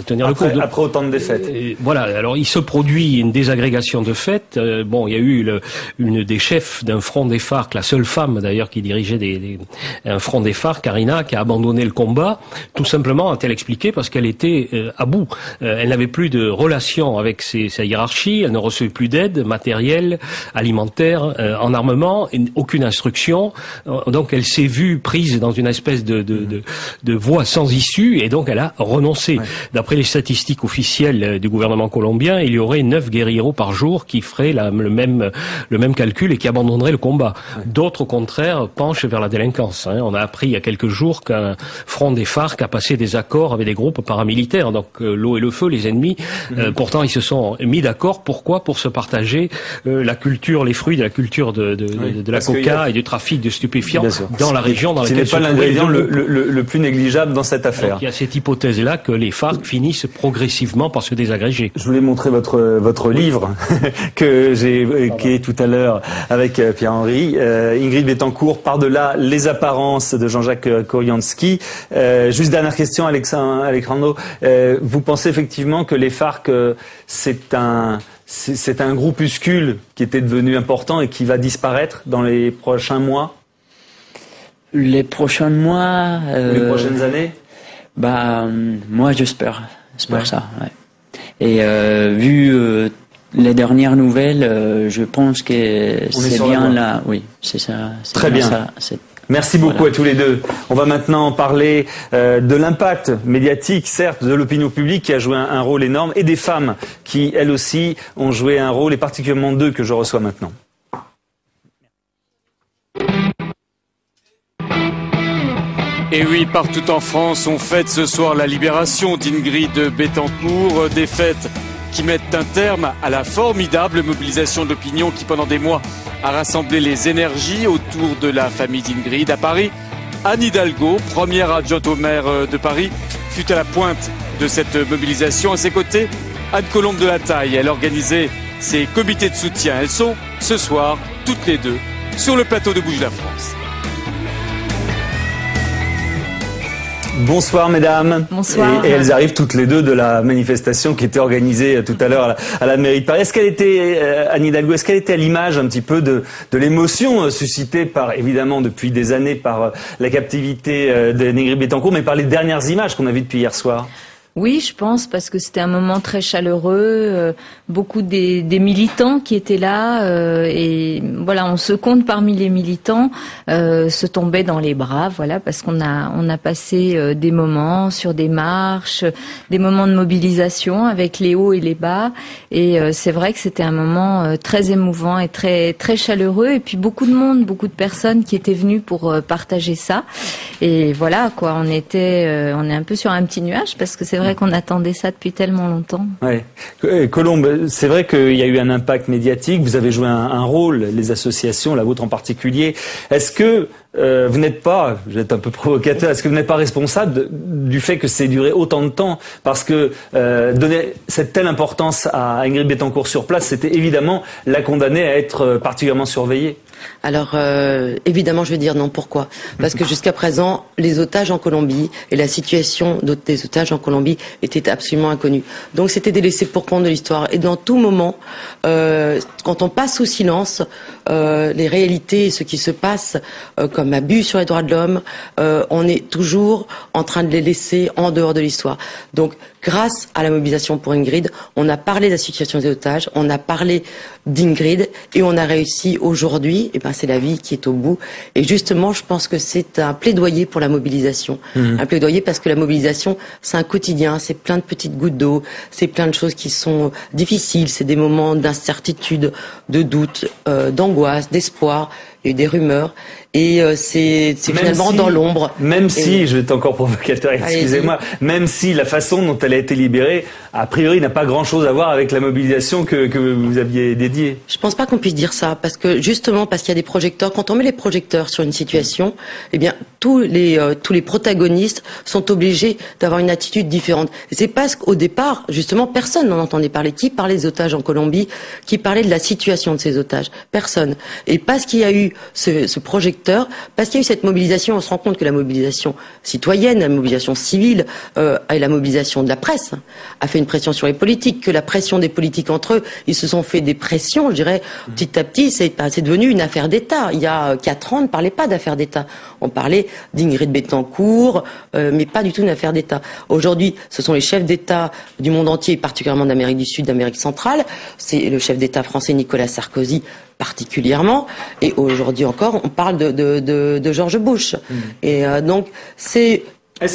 Tenir le coup après autant de défaites. Alors il se produit une désagrégation de fait. Il y a eu une des chefs d'un front des FARC, la seule femme d'ailleurs qui dirigeait un front des FARC, Karina, qui a abandonné le combat, tout simplement, a-t-elle expliqué, parce qu'elle était à bout. Elle n'avait plus de relation avec sa hiérarchie, elle ne recevait plus d'aide matérielle, alimentaire, en armement, aucune instruction. Donc elle s'est vue prise dans une espèce de voie sans issue, et donc elle a renoncé. Ouais. D'après les statistiques officielles du gouvernement colombien, il y aurait 9 guérilleros par jour qui feraient le même calcul et qui abandonneraient le combat. Ouais. D'autres, au contraire, penchent vers la délinquance. On a appris il y a quelques jours qu'un front des FARC a passé des accords avec des groupes paramilitaires, donc l'eau et le feu, les ennemis. Pourtant, ils se sont mis d'accord. Pourquoi? Pour se partager la culture, les fruits de la culture de la coca et du trafic de stupéfiants dans la région dans laquelle ce n'est pas l'ingrédient le plus négligeable dans cette affaire. Donc, il y a cette hypothèse-là que les FARC finissent progressivement par se désagréger. Je voulais montrer votre livre que j'ai évoqué tout à l'heure avec Pierre-Henri. Ingrid Betancourt, Par-delà les apparences de Jean-Jacques Koriansky. Juste dernière question, Alejandro. Vous pensez effectivement que les FARC, c'est un groupuscule qui était devenu important et qui va disparaître dans les prochains mois? Les prochains mois... les prochaines années? Moi j'espère ça. Ouais. Et vu les dernières nouvelles, je pense que c'est bien là. Oui, c'est ça. Très bien. Merci beaucoup à tous les deux. On va maintenant parler de l'impact médiatique, certes, de l'opinion publique qui a joué un rôle énorme, et des femmes qui, elles aussi, ont joué un rôle, et particulièrement deux que je reçois maintenant. Et oui, partout en France, on fête ce soir la libération d'Ingrid Betancourt, des fêtes qui mettent un terme à la formidable mobilisation de l'opinion qui, pendant des mois, a rassemblé les énergies autour de la famille d'Ingrid. À Paris, Anne Hidalgo, première adjointe au maire de Paris, fut à la pointe de cette mobilisation. À ses côtés, Anne Colombe de la Taille. Elle organisait ses comités de soutien. Elles sont, ce soir, toutes les deux, sur le plateau de Bouge la France. Bonsoir mesdames. Bonsoir. Et elles arrivent toutes les deux de la manifestation qui était organisée tout à l'heure à la mairie de Paris. Est-ce qu'elle était, Anne Hidalgo, est-ce qu'elle était à l'image un petit peu de l'émotion suscitée par, évidemment depuis des années, par la captivité d'Ingrid Betancourt, mais par les dernières images qu'on a vues depuis hier soir? Oui, je pense, parce que c'était un moment très chaleureux, beaucoup des militants qui étaient là, et voilà, on se compte parmi les militants, se tombaient dans les bras, voilà, parce qu'on a passé des moments sur des marches, des moments de mobilisation avec les hauts et les bas, et c'est vrai que c'était un moment très émouvant et très très chaleureux, et puis beaucoup de monde, beaucoup de personnes qui étaient venues pour partager ça, et voilà quoi, on est un peu sur un petit nuage parce que c'est vrai qu'on attendait ça depuis tellement longtemps. Ouais. Colombe, c'est vrai qu'il y a eu un impact médiatique, vous avez joué un rôle, les associations, la vôtre en particulier. Est-ce que vous n'êtes pas, je vais être un peu provocateur, est-ce que vous n'êtes pas responsable du fait que c'est duré autant de temps? Parce que donner cette telle importance à Ingrid Betancourt sur place, c'était évidemment la condamner à être particulièrement surveillée. Alors, évidemment, je vais dire non. Pourquoi? Parce que jusqu'à présent, les otages en Colombie et la situation des otages en Colombie étaient absolument inconnus. Donc, c'était des laissés pour compte de l'histoire. Et dans tout moment, quand on passe sous silence les réalités et ce qui se passe comme abus sur les droits de l'homme, on est toujours en train de les laisser en dehors de l'histoire. Donc, grâce à la mobilisation pour Ingrid, on a parlé de la situation des otages, on a parlé d'Ingrid et on a réussi aujourd'hui, et ben c'est la vie qui est au bout. Et justement, je pense que c'est un plaidoyer pour la mobilisation. Un plaidoyer parce que la mobilisation, c'est un quotidien, c'est plein de petites gouttes d'eau, c'est plein de choses qui sont difficiles, c'est des moments d'incertitude, de doute, d'angoisse, d'espoir. Il y a eu des rumeurs et c'est finalement dans l'ombre. Même si, je vais être encore provocateur, excusez-moi, même si la façon dont elle a été libérée, a priori, n'a pas grand-chose à voir avec la mobilisation que vous aviez dédiée. Je pense pas qu'on puisse dire ça, parce que justement, parce qu'il y a des projecteurs, quand on met les projecteurs sur une situation, eh bien, tous les protagonistes sont obligés d'avoir une attitude différente. Et c'est parce qu'au départ, justement, personne n'en entendait parler. Qui parlait des otages en Colombie? Qui parlait de la situation de ces otages? Personne. Et parce qu'il y a eu ce projecteur, parce qu'il y a eu cette mobilisation, on se rend compte que la mobilisation citoyenne, la mobilisation civile et la mobilisation de la presse a fait une pression sur les politiques, que la pression des politiques entre eux, ils se sont fait des pressions, je dirais, petit à petit, c'est devenu une affaire d'État. Il y a 4 ans, on ne parlait pas d'affaire d'État. On parlait d'Ingrid Betancourt, mais pas du tout d'une affaire d'État. Aujourd'hui, ce sont les chefs d'État du monde entier, particulièrement d'Amérique du Sud, d'Amérique centrale. C'est le chef d'État français Nicolas Sarkozy, particulièrement, et aujourd'hui encore, on parle de George Bush. Et donc, c'est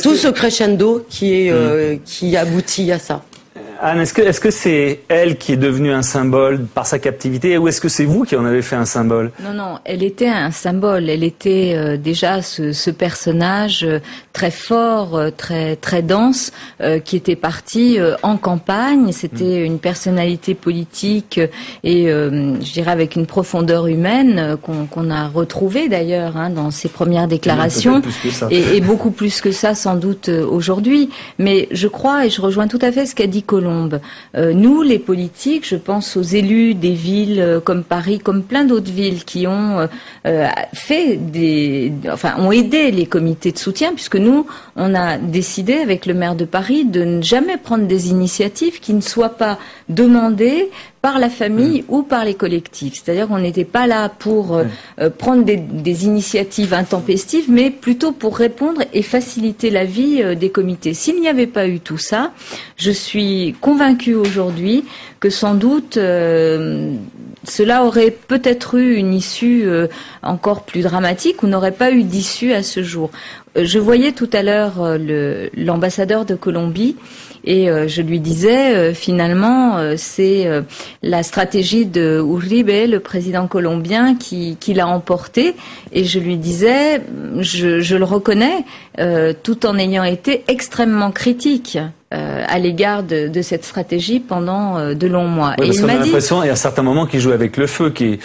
tout ce crescendo qui aboutit à ça. Anne, est-ce que c'est elle qui est devenue un symbole par sa captivité, ou est-ce que c'est vous qui en avez fait un symbole? Non, elle était un symbole. Elle était déjà ce personnage très fort, très très dense, qui était parti en campagne. C'était une personnalité politique et je dirais avec une profondeur humaine qu'on a retrouvée d'ailleurs dans ses premières déclarations, et beaucoup plus que ça sans doute aujourd'hui. Mais je crois, et je rejoins tout à fait ce qu'a dit Colombe, nous, les politiques, je pense aux élus des villes comme Paris, comme plein d'autres villes qui ont ont aidé les comités de soutien, puisque nous, on a décidé avec le maire de Paris de ne jamais prendre des initiatives qui ne soient pas demandées par la famille ou par les collectifs. C'est-à-dire qu'on n'était pas là pour prendre des initiatives intempestives, mais plutôt pour répondre et faciliter la vie des comités. S'il n'y avait pas eu tout ça, je suis convaincue aujourd'hui que sans doute cela aurait peut-être eu une issue encore plus dramatique ou n'aurait pas eu d'issue à ce jour. Je voyais tout à l'heure l'ambassadeur de Colombie et je lui disais finalement c'est la stratégie de Uribe, le président colombien, qui l'a emporté, et je lui disais je le reconnais, tout en ayant été extrêmement critique à l'égard de cette stratégie pendant de longs mois. Oui, et parce il qu'on a m'a dit, l'impression, il y a certains moments qu'il jouait avec le feu, qui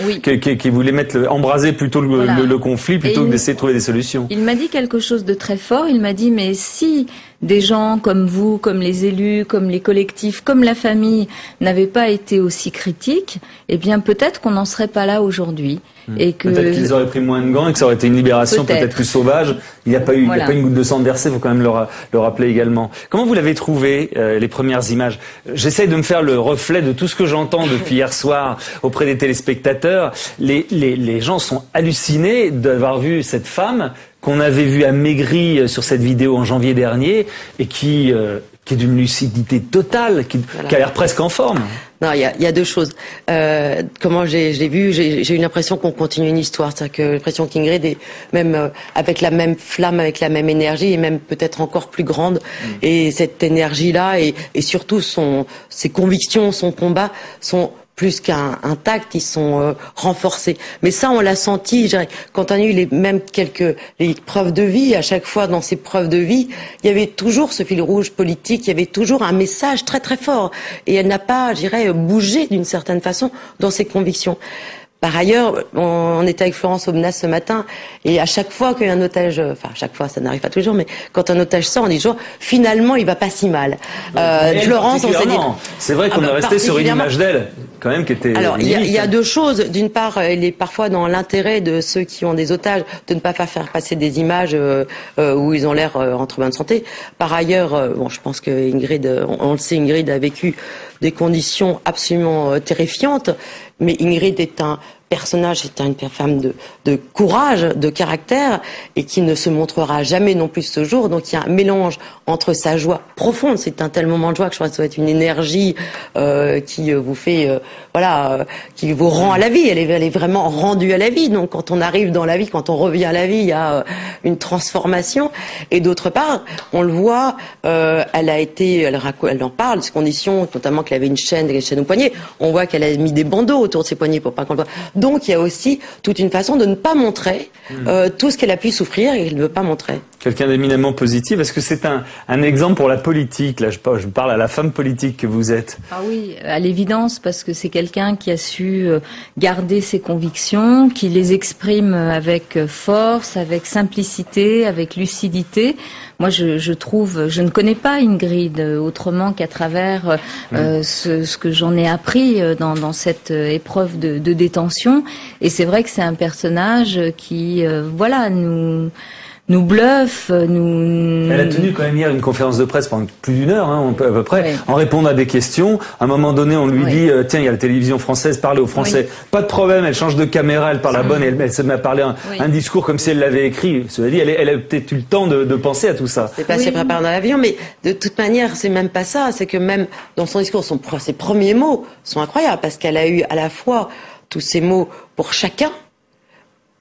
voulait embraser plutôt le conflit plutôt que d'essayer de trouver des solutions. Il m'a dit quelque chose de très fort. Il m'a dit, mais si des gens comme vous, comme les élus, comme les collectifs, comme la famille n'avaient pas été aussi critiques, eh bien peut-être qu'on n'en serait pas là aujourd'hui. Et que peut-être qu'ils auraient pris moins de gants et que ça aurait été une libération peut-être plus sauvage. Il n'y a pas eu, il n'y a pas une goutte de sang versée, il faut quand même le rappeler également. Comment vous l'avez trouvé, les premières images? J'essaye de me faire le reflet de tout ce que j'entends depuis hier soir auprès des téléspectateurs. Les gens sont hallucinés d'avoir vu cette femme qu'on avait vue amaigrie sur cette vidéo en janvier dernier et qui est d'une lucidité totale, qui a l'air presque en forme. Non, il y a deux choses. Comment je l'ai vu, j'ai eu l'impression qu'on continue une histoire. C'est-à-dire que j'ai l'impression qu'Ingrid est même avec la même flamme, avec la même énergie, et même peut-être encore plus grande. Et cette énergie-là, et surtout ses convictions, son combat sont plus qu'un tact, ils sont renforcés. Mais ça, on l'a senti, je dirais, quand on a eu les preuves de vie, à chaque fois dans ces preuves de vie, il y avait toujours ce fil rouge politique, il y avait toujours un message très très fort. Et elle n'a pas, je dirais, bougé d'une certaine façon dans ses convictions. Par ailleurs, on était avec Florence Aubenas ce matin, et à chaque fois qu'un otage, enfin à chaque fois, ça n'arrive pas toujours, mais quand un otage sort, on dit toujours, finalement, il va pas si mal. Florence, on s'est dit... C'est vrai qu'on est resté sur une image d'elle, quand même, qui était... Alors, il y a deux choses. D'une part, il est parfois dans l'intérêt de ceux qui ont des otages de ne pas faire passer des images où ils ont l'air entre bonne santé. Par ailleurs, bon, je pense que Ingrid, on le sait, Ingrid a vécu des conditions absolument terrifiantes, mais Ingrid est un personnage, c'est une femme de courage, de caractère, et qui ne se montrera jamais non plus ce jour. Donc il y a un mélange entre sa joie profonde, c'est un tel moment de joie que je crois que ça doit être une énergie qui vous fait, qui vous rend à la vie. Elle est vraiment rendue à la vie. Donc quand on arrive dans la vie, quand on revient à la vie, il y a une transformation. Et d'autre part, on le voit, elle en parle, ses conditions, notamment qu'elle avait une chaîne au poignet. On voit qu'elle a mis des bandeaux autour de ses poignets pour pas qu'on le voit. Donc il y a aussi toute une façon de ne pas montrer tout ce qu'elle a pu souffrir et qu'elle ne veut pas montrer. Quelqu'un d'éminemment positif. Est-ce que c'est un exemple pour la politique? Là, je parle à la femme politique que vous êtes. Ah oui, à l'évidence, parce que c'est quelqu'un qui a su garder ses convictions, qui les exprime avec force, avec simplicité, avec lucidité. Moi, je trouve, je ne connais pas Ingrid autrement qu'à travers ce que j'en ai appris dans cette épreuve de détention. Et c'est vrai que c'est un personnage qui, nous bluffe, nous... Elle a tenu quand même hier une conférence de presse pendant plus d'une heure, à peu près, en répondant à des questions. À un moment donné, on lui dit, tiens, il y a la télévision française, parlez aux Français. Pas de problème, elle change de caméra, elle parle à bonne, elle se met à parler un discours comme si elle l'avait écrit. Cela dit, elle a peut-être eu le temps de penser à tout ça. C'est pas si préparé dans l'avion, mais de toute manière, c'est même pas ça. C'est que même dans son discours, ses premiers mots sont incroyables, parce qu'elle a eu à la fois tous ces mots pour chacun.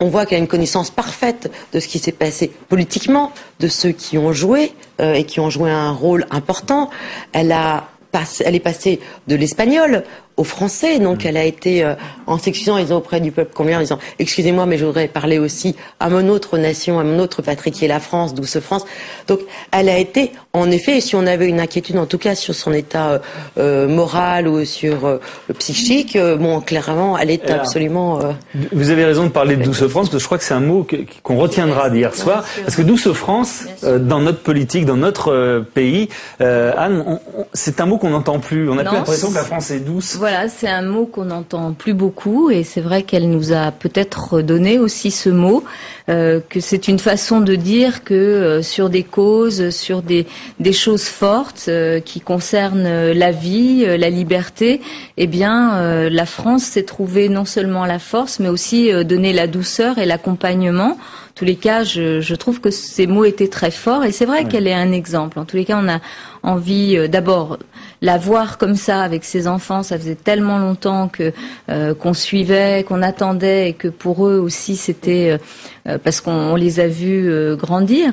On voit qu'elle a une connaissance parfaite de ce qui s'est passé politiquement, de ceux qui ont joué et qui ont joué un rôle important. Elle est passée de l'espagnol au français, donc elle a été en s'excusant auprès du peuple combien en disant excusez-moi, mais je voudrais parler aussi à mon autre nation, à mon autre patrie qui est la France, douce France. Donc elle a été, en effet, si on avait une inquiétude en tout cas sur son état moral ou sur psychique, clairement elle est absolument... Vous avez raison de parler de douce France, parce que je crois que c'est un mot qu'on retiendra d'hier soir, parce que douce France, dans notre politique, dans notre pays, Anne, c'est un mot qu'on n'entend plus. On n'a plus l'impression que la France est douce. Voilà, c'est un mot qu'on n'entend plus beaucoup, et c'est vrai qu'elle nous a peut-être donné aussi ce mot, que c'est une façon de dire que sur des causes, sur des choses fortes qui concernent la vie, la liberté, eh bien la France s'est trouvée non seulement la force, mais aussi donner la douceur et l'accompagnement. En tous les cas, je trouve que ces mots étaient très forts, et c'est vrai qu'elle est un exemple. En tous les cas, on a envie d'abord la voir comme ça avec ses enfants. Ça faisait tellement longtemps que qu'on suivait, qu'on attendait, et que pour eux aussi c'était parce qu'on les a vus grandir,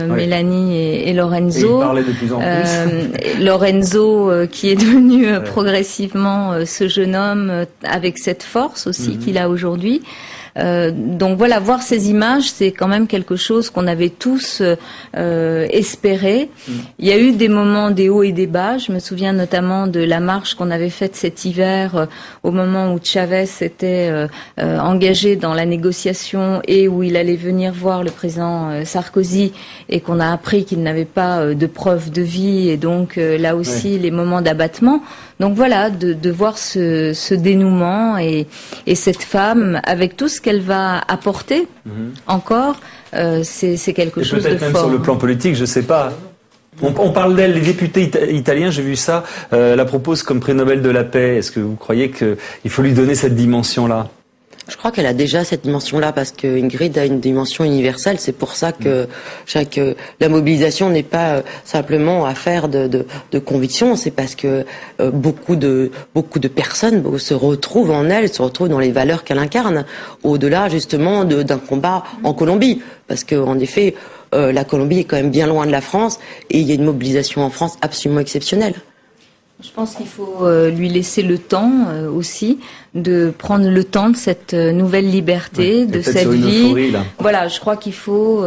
Mélanie et Lorenzo. Et ils parlaient de plus en plus. Lorenzo qui est devenu progressivement ce jeune homme avec cette force aussi qu'il a aujourd'hui. Donc voilà, voir ces images, c'est quand même quelque chose qu'on avait tous espéré. Il y a eu des moments, des hauts et des bas. Je me souviens notamment de la marche qu'on avait faite cet hiver au moment où Chavez était engagé dans la négociation et où il allait venir voir le président Sarkozy et qu'on a appris qu'il n'avait pas de preuve de vie et donc là aussi les moments d'abattement. Donc voilà, de voir ce dénouement et cette femme avec tout ce qu'elle va apporter encore, c'est quelque chose de fort. Peut-être même sur le plan politique, je sais pas. On parle d'elle, les députés italiens, j'ai vu ça, la proposent comme prix Nobel de la paix. Est-ce que vous croyez qu'il faut lui donner cette dimension-là ? Je crois qu'elle a déjà cette dimension-là parce que Ingrid a une dimension universelle. C'est pour ça que la mobilisation n'est pas simplement affaire de conviction. C'est parce que beaucoup de personnes se retrouvent en elle, se retrouvent dans les valeurs qu'elle incarne, au-delà justement d'un combat en Colombie. Parce que en effet, la Colombie est quand même bien loin de la France et il y a une mobilisation en France absolument exceptionnelle. Je pense qu'il faut lui laisser le temps aussi de prendre le temps de cette nouvelle liberté, de cette vie. Euphorie, voilà, je crois qu'il faut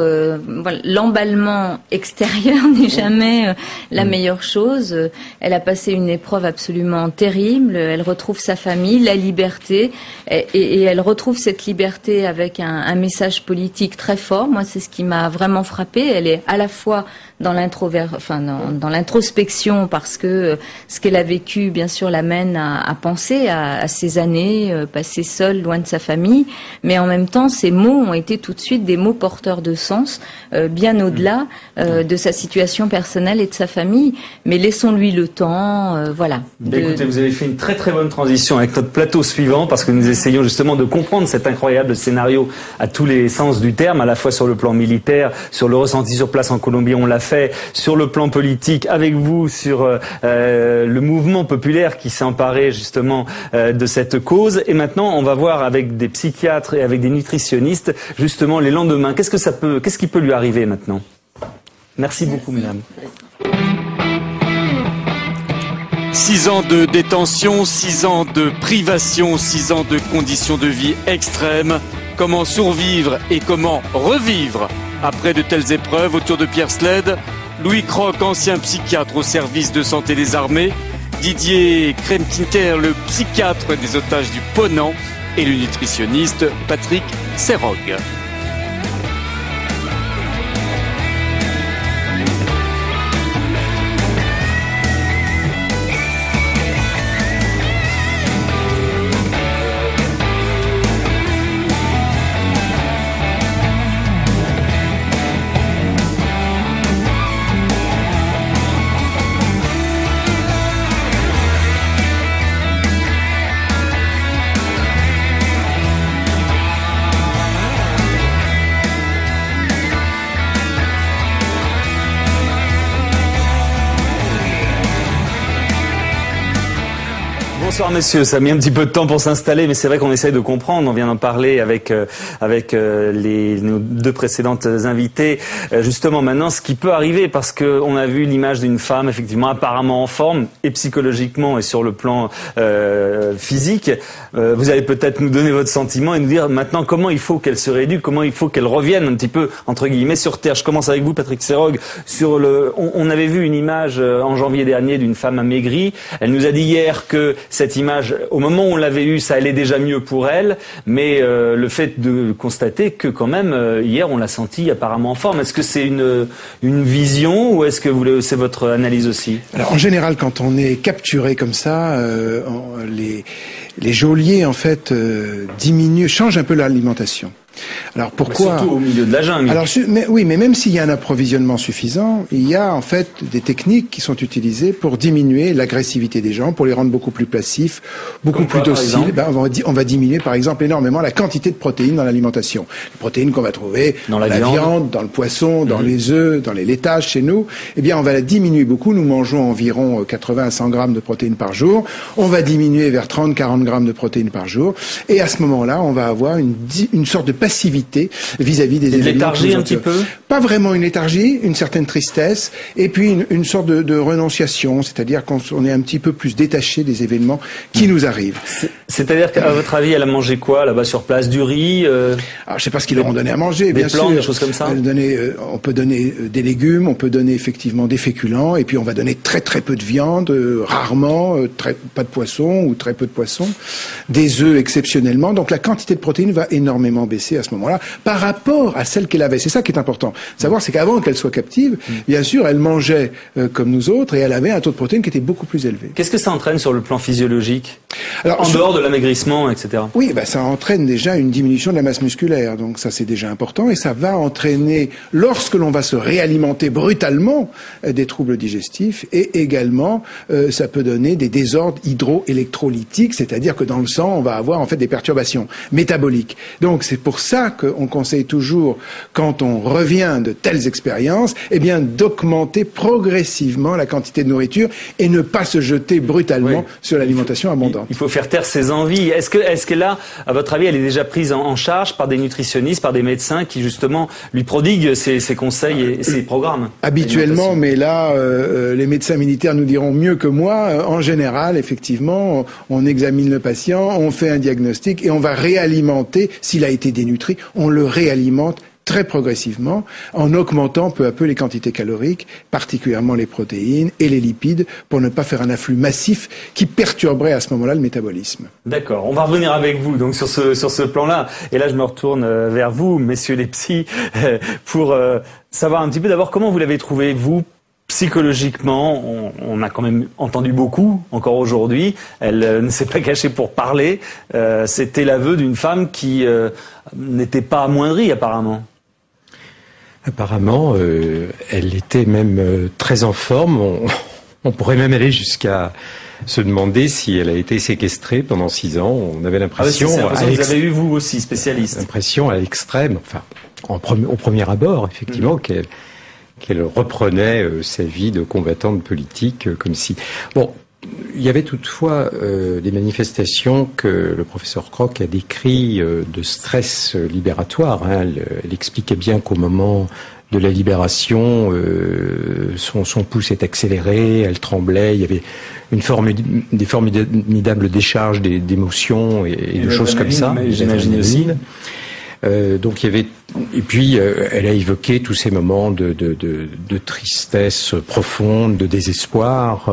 l'emballement extérieur n'est jamais la meilleure chose. Elle a passé une épreuve absolument terrible. Elle retrouve sa famille, la liberté, et elle retrouve cette liberté avec un message politique très fort. Moi, c'est ce qui m'a vraiment frappée. Elle est à la fois dans l'introspection parce que ce qu'elle a vécu, bien sûr, l'amène à penser à ces années passées seule, loin de sa famille, mais en même temps, ces mots ont été tout de suite des mots porteurs de sens, bien au-delà de sa situation personnelle et de sa famille. Mais laissons-lui le temps, voilà. Écoutez, vous avez fait une très très bonne transition avec notre plateau suivant, parce que nous essayons justement de comprendre cet incroyable scénario à tous les sens du terme, à la fois sur le plan militaire, sur le ressenti sur place en Colombie, on l'a fait, sur le plan politique, avec vous, sur le mouvement populaire qui s'est emparé justement de cette cause. Et maintenant, on va voir avec des psychiatres et avec des nutritionnistes justement les lendemains. Qu'est-ce qui peut lui arriver maintenant? Merci beaucoup, mesdames. 6 ans de détention, 6 ans de privation, 6 ans de conditions de vie extrêmes. Comment survivre et comment revivre après de telles épreuves? Autour de Pierre Sled, Louis Croc, ancien psychiatre au service de santé des armées, Didier Kremkinter, le psychiatre des otages du Ponant, et le nutritionniste Patrick Serrogue. Bonsoir messieurs, ça a mis un petit peu de temps pour s'installer, mais c'est vrai qu'on essaye de comprendre. On vient d'en parler avec nos deux précédentes invitées. Justement maintenant, ce qui peut arriver, parce que on a vu l'image d'une femme effectivement apparemment en forme, et psychologiquement et sur le plan physique. Vous allez peut-être nous donner votre sentiment et nous dire maintenant comment il faut qu'elle se rééduque, comment il faut qu'elle revienne un petit peu entre guillemets sur terre. Je commence avec vous, Patrick Serrogue. On avait vu une image en janvier dernier d'une femme amaigrie. Elle nous a dit hier que cette image, au moment où on l'avait eue, ça allait déjà mieux pour elle, mais le fait de constater que quand même, hier, on l'a sentie apparemment en forme. Est-ce que c'est une vision ou est-ce que c'est votre analyse aussi? Alors, en général, quand on est capturé comme ça, les geôliers, en fait, changent un peu l'alimentation. Alors pourquoi? Surtout au milieu de la jungle. Alors, mais même s'il y a un approvisionnement suffisant, il y a en fait des techniques qui sont utilisées pour diminuer l'agressivité des gens, pour les rendre beaucoup plus passifs, beaucoup plus dociles. On va diminuer par exemple énormément la quantité de protéines dans l'alimentation. Les protéines qu'on va trouver dans la viande, dans le poisson, dans les œufs, dans les laitages chez nous, eh bien on va la diminuer beaucoup. Nous mangeons environ 80 à 100 grammes de protéines par jour. On va diminuer vers 30-40 grammes de protéines par jour. Et à ce moment-là, on va avoir une sorte de passivité vis-à-vis des événements. Une léthargie un petit peu? Pas vraiment une léthargie, une certaine tristesse, et puis une sorte de renonciation, c'est-à-dire qu'on est un petit peu plus détaché des événements qui nous arrivent. C'est-à-dire qu'à votre avis, elle a mangé quoi là-bas sur place? Du riz Je sais pas ce qu'ils leur ont donné à manger, bien sûr. Des plantes, des choses comme ça. On peut donner des légumes, on peut donner effectivement des féculents, et puis on va donner très très peu de viande, rarement, pas de poisson ou très peu de poisson, des œufs exceptionnellement. Donc la quantité de protéines va énormément baisser à ce moment-là par rapport à celle qu'elle avait. C'est ça qui est important. Savoir, c'est qu'avant qu'elle soit captive, bien sûr, elle mangeait comme nous autres et elle avait un taux de protéines qui était beaucoup plus élevé. Qu'est-ce que ça entraîne sur le plan physiologique? Alors, en dehors de l'amaigrissement, etc. Oui, ça entraîne déjà une diminution de la masse musculaire. Donc ça, c'est déjà important. Et ça va entraîner, lorsque l'on va se réalimenter brutalement, des troubles digestifs. Et également, ça peut donner des désordres hydroélectrolytiques, c'est-à-dire que dans le sang, on va avoir en fait des perturbations métaboliques. Donc c'est pour ça qu'on conseille toujours, quand on revient de telles expériences, eh bien d'augmenter progressivement la quantité de nourriture et ne pas se jeter brutalement sur l'alimentation abondante. Il faut faire taire ses envies. Est-ce que là, à votre avis, elle est déjà prise en charge par des nutritionnistes, par des médecins qui justement lui prodiguent ces conseils et ces programmes? Habituellement, mais là, les médecins militaires nous diront mieux que moi. En général, effectivement, on examine le patient, on fait un diagnostic et on va réalimenter, s'il a été dénutri, on le réalimente très progressivement, en augmentant peu à peu les quantités caloriques, particulièrement les protéines et les lipides, pour ne pas faire un afflux massif qui perturberait à ce moment-là le métabolisme. D'accord, on va revenir avec vous donc sur ce plan-là. Et là, je me retourne vers vous, messieurs les psys, pour savoir un petit peu d'abord comment vous l'avez trouvé, vous, psychologiquement. On a quand même entendu beaucoup, encore aujourd'hui. Elle ne s'est pas cachée pour parler. C'était l'aveu d'une femme qui n'était pas amoindrie, apparemment. Apparemment, elle était même très en forme. On pourrait même aller jusqu'à se demander si elle a été séquestrée pendant 6 ans. On avait l'impression... vous avez eu, vous aussi, spécialiste. L'impression à l'extrême, enfin, au premier abord, effectivement, qu'elle reprenait sa vie de combattante politique, comme si... Bon, il y avait toutefois des manifestations que le professeur Kroc a décrit de stress libératoire. Elle expliquait bien qu'au moment de la libération, son pouls s'est accéléré, elle tremblait, il y avait des formidables décharges d'émotions et de choses comme ça. J'imagine aussi. Donc il y avait, et puis elle a évoqué tous ces moments de tristesse profonde, de désespoir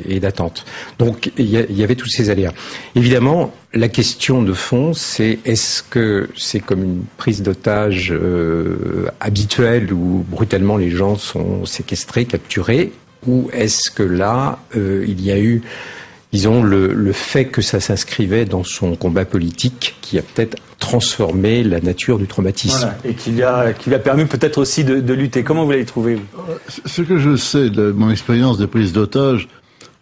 et d'attente. Donc il y avait tous ces aléas. Évidemment, la question de fond, c'est est-ce que c'est comme une prise d'otage habituelle où brutalement les gens sont séquestrés, capturés, ou est-ce que là il y a eu, disons, le fait que ça s'inscrivait dans son combat politique qui a peut-être transformé la nature du traumatisme. Voilà, et qui lui a permis peut-être aussi de lutter. Comment vous l'avez trouvé, vous? Ce que je sais de mon expérience de prise d'otages,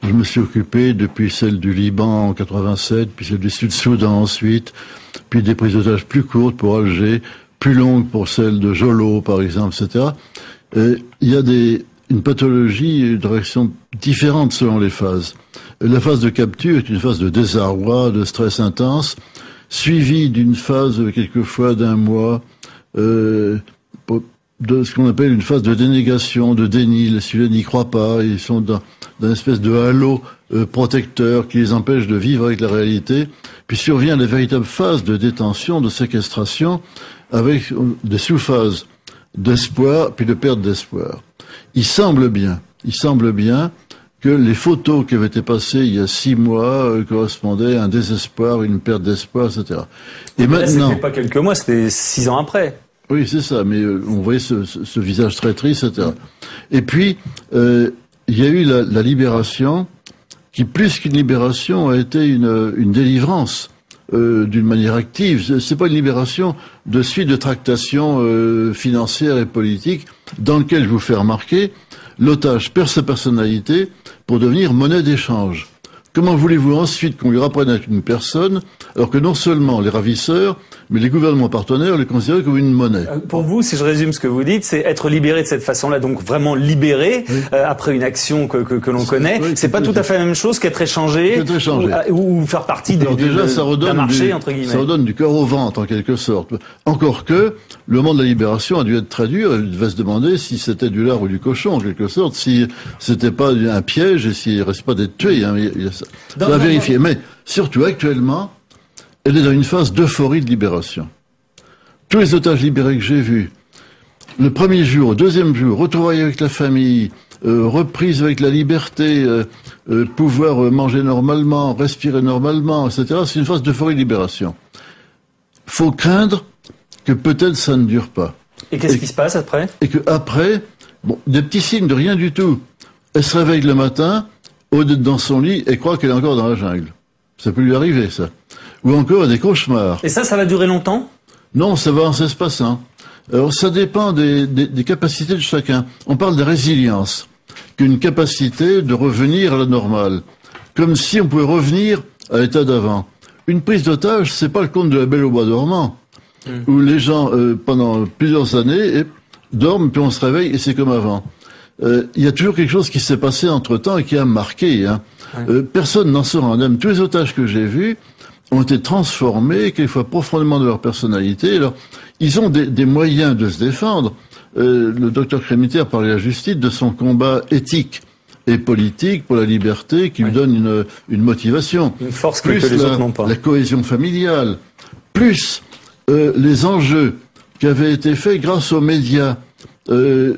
je me suis occupé depuis celle du Liban en 87, puis celle du Sud-Soudan ensuite, puis des prises d'otages plus courtes pour Alger, plus longues pour celle de Jolo, par exemple, etc. Il y a une pathologie de réaction différente selon les phases. La phase de capture est une phase de désarroi, de stress intense, suivie d'une phase quelquefois d'un mois de ce qu'on appelle une phase de dénégation, de déni. Celui-là n'y croit pas, ils sont dans une espèce de halo protecteur qui les empêche de vivre avec la réalité. Puis survient la véritable phase de détention, de séquestration, avec des sous-phases d'espoir puis de perte d'espoir. Il semble bien que les photos qui avaient été passées il y a 6 mois correspondaient à un désespoir, une perte d'espoir, etc. Et maintenant, c'était pas quelques mois, c'était 6 ans après. Oui, c'est ça, mais on voyait ce visage très triste, etc. Et puis, il y a eu la libération, qui plus qu'une libération a été une délivrance d'une manière active. C'est pas une libération de suite de tractations financières et politiques dans lequel je vous fais remarquer l'otage perd sa personnalité pour devenir monnaie d'échange. Comment voulez-vous ensuite qu'on lui rapprenne à une personne alors que non seulement les ravisseurs, mais les gouvernements partenaires les considéraient comme une monnaie. Pour vous, si je résume ce que vous dites, c'est être libéré de cette façon-là, donc vraiment libéré après une action que l'on connaît. C'est pas tout à fait la même chose qu'être échangé, ou faire partie d'un marché, entre guillemets. Ça redonne du cœur au ventre, en quelque sorte. Encore que, le moment de la libération a dû être très dur. Il devait se demander si c'était du lard ou du cochon, en quelque sorte, si c'était pas un piège et s'il ne reste pas d'être tué. Hein. Ça va vérifier. Mais, surtout, actuellement, elle est dans une phase d'euphorie de libération. Tous les otages libérés que j'ai vus, le premier jour, le deuxième jour, retrouvailles avec la famille, reprise avec la liberté, pouvoir manger normalement, respirer normalement, etc. C'est une phase d'euphorie de libération. Faut craindre que peut-être ça ne dure pas. Et qu'est-ce qui se passe après? Et que après, bon, des petits signes de rien du tout. Elle se réveille le matin, au lieu d'être dans son lit, et croit qu'elle est encore dans la jungle. Ça peut lui arriver, ça. Ou encore des cauchemars. Et ça va durer longtemps? Non, ça va en s'espaçant. Alors, ça dépend des capacités de chacun. On parle de résilience, qu'une capacité de revenir à la normale. Comme si on pouvait revenir à l'état d'avant. Une prise d'otage, c'est pas le conte de la Belle au bois dormant, où les gens, pendant plusieurs années, dorment, puis on se réveille, et c'est comme avant. Il y a toujours quelque chose qui s'est passé entre-temps et qui a marqué. Hein. Personne n'en sort indemne. Tous les otages que j'ai vus ont été transformés, quelquefois profondément de leur personnalité. Alors, ils ont des moyens de se défendre. Le docteur Crémiter parlait à la justice de son combat éthique et politique pour la liberté qui lui donne une motivation. Une force que les autres n'ont pas. La cohésion familiale, plus les enjeux qui avaient été faits grâce aux médias. Les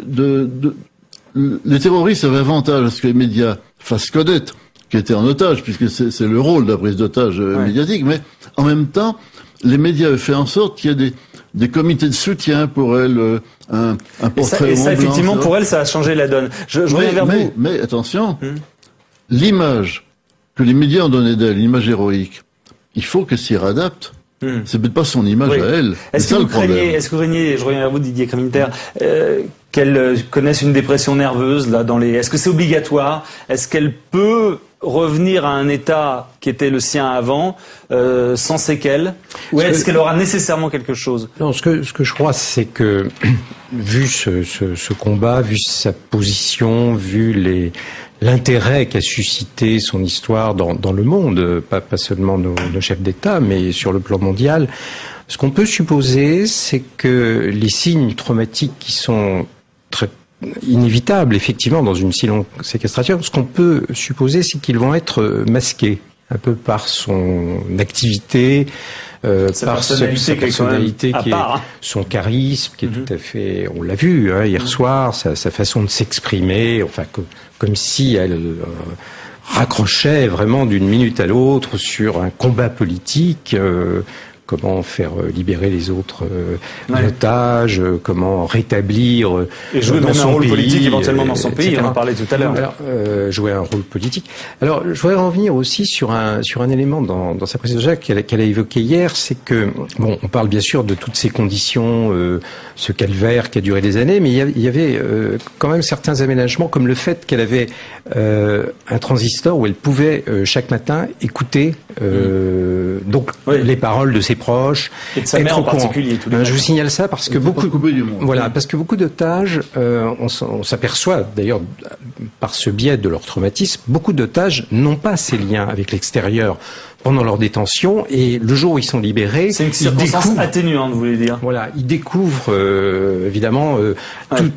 terroristes avaient avantage à ce que les médias fassent connaître qu'ils étaient en otage, puisque c'est le rôle de la prise d'otage médiatique, mais en même temps, les médias avaient fait en sorte qu'il y ait des comités de soutien pour elle, un portrait et ça effectivement, blanc, pour elle, ça a changé la donne. Je reviens vers vous. Mais attention, l'image que les médias ont donnée d'elle, l'image héroïque, il faut qu'elle s'y réadapte. C'est peut-être pas son image à elle. Est-ce que vous craignez, je reviens vers vous, Didier Crémiter, qu'elle connaisse une dépression nerveuse là dans les. Est-ce que c'est obligatoire? Est-ce qu'elle peut revenir à un état qui était le sien avant, sans séquelles, ou est-ce qu'elle aura nécessairement quelque chose? Non, ce que je crois, c'est que vu ce combat, vu sa position, vu l'intérêt qu'a suscité son histoire dans le monde, pas seulement nos chefs d'État, mais sur le plan mondial, ce qu'on peut supposer, c'est que les signes traumatiques qui sont très inévitables, effectivement, dans une si longue séquestration, ce qu'on peut supposer, c'est qu'ils vont être masqués un peu par son activité, par sa personnalité qui est son charisme, qui est tout à fait, on l'a vu hier soir, sa façon de s'exprimer, enfin comme si elle raccrochait vraiment d'une minute à l'autre sur un combat politique. Comment faire libérer les autres otages, comment rétablir et jouer dans même son un rôle pays, politique éventuellement dans son pays, etc. on en parlait tout à l'heure. Alors, jouer un rôle politique. Alors, je voudrais revenir aussi sur un élément dans sa présentation qu'elle a évoqué hier, c'est que, bon, on parle bien sûr de toutes ces conditions, ce calvaire qui a duré des années, mais il y avait quand même certains aménagements, comme le fait qu'elle avait un transistor où elle pouvait chaque matin écouter donc les paroles de ses proches, et de sa mère en particulier. Je vous signale ça parce que beaucoup d'otages, on s'aperçoit d'ailleurs par ce biais de leur traumatisme, beaucoup d'otages n'ont pas ces liens avec l'extérieur pendant leur détention, et le jour où ils sont libérés, c'est une circonstance atténuante, vous voulez dire. Voilà, ils découvrent évidemment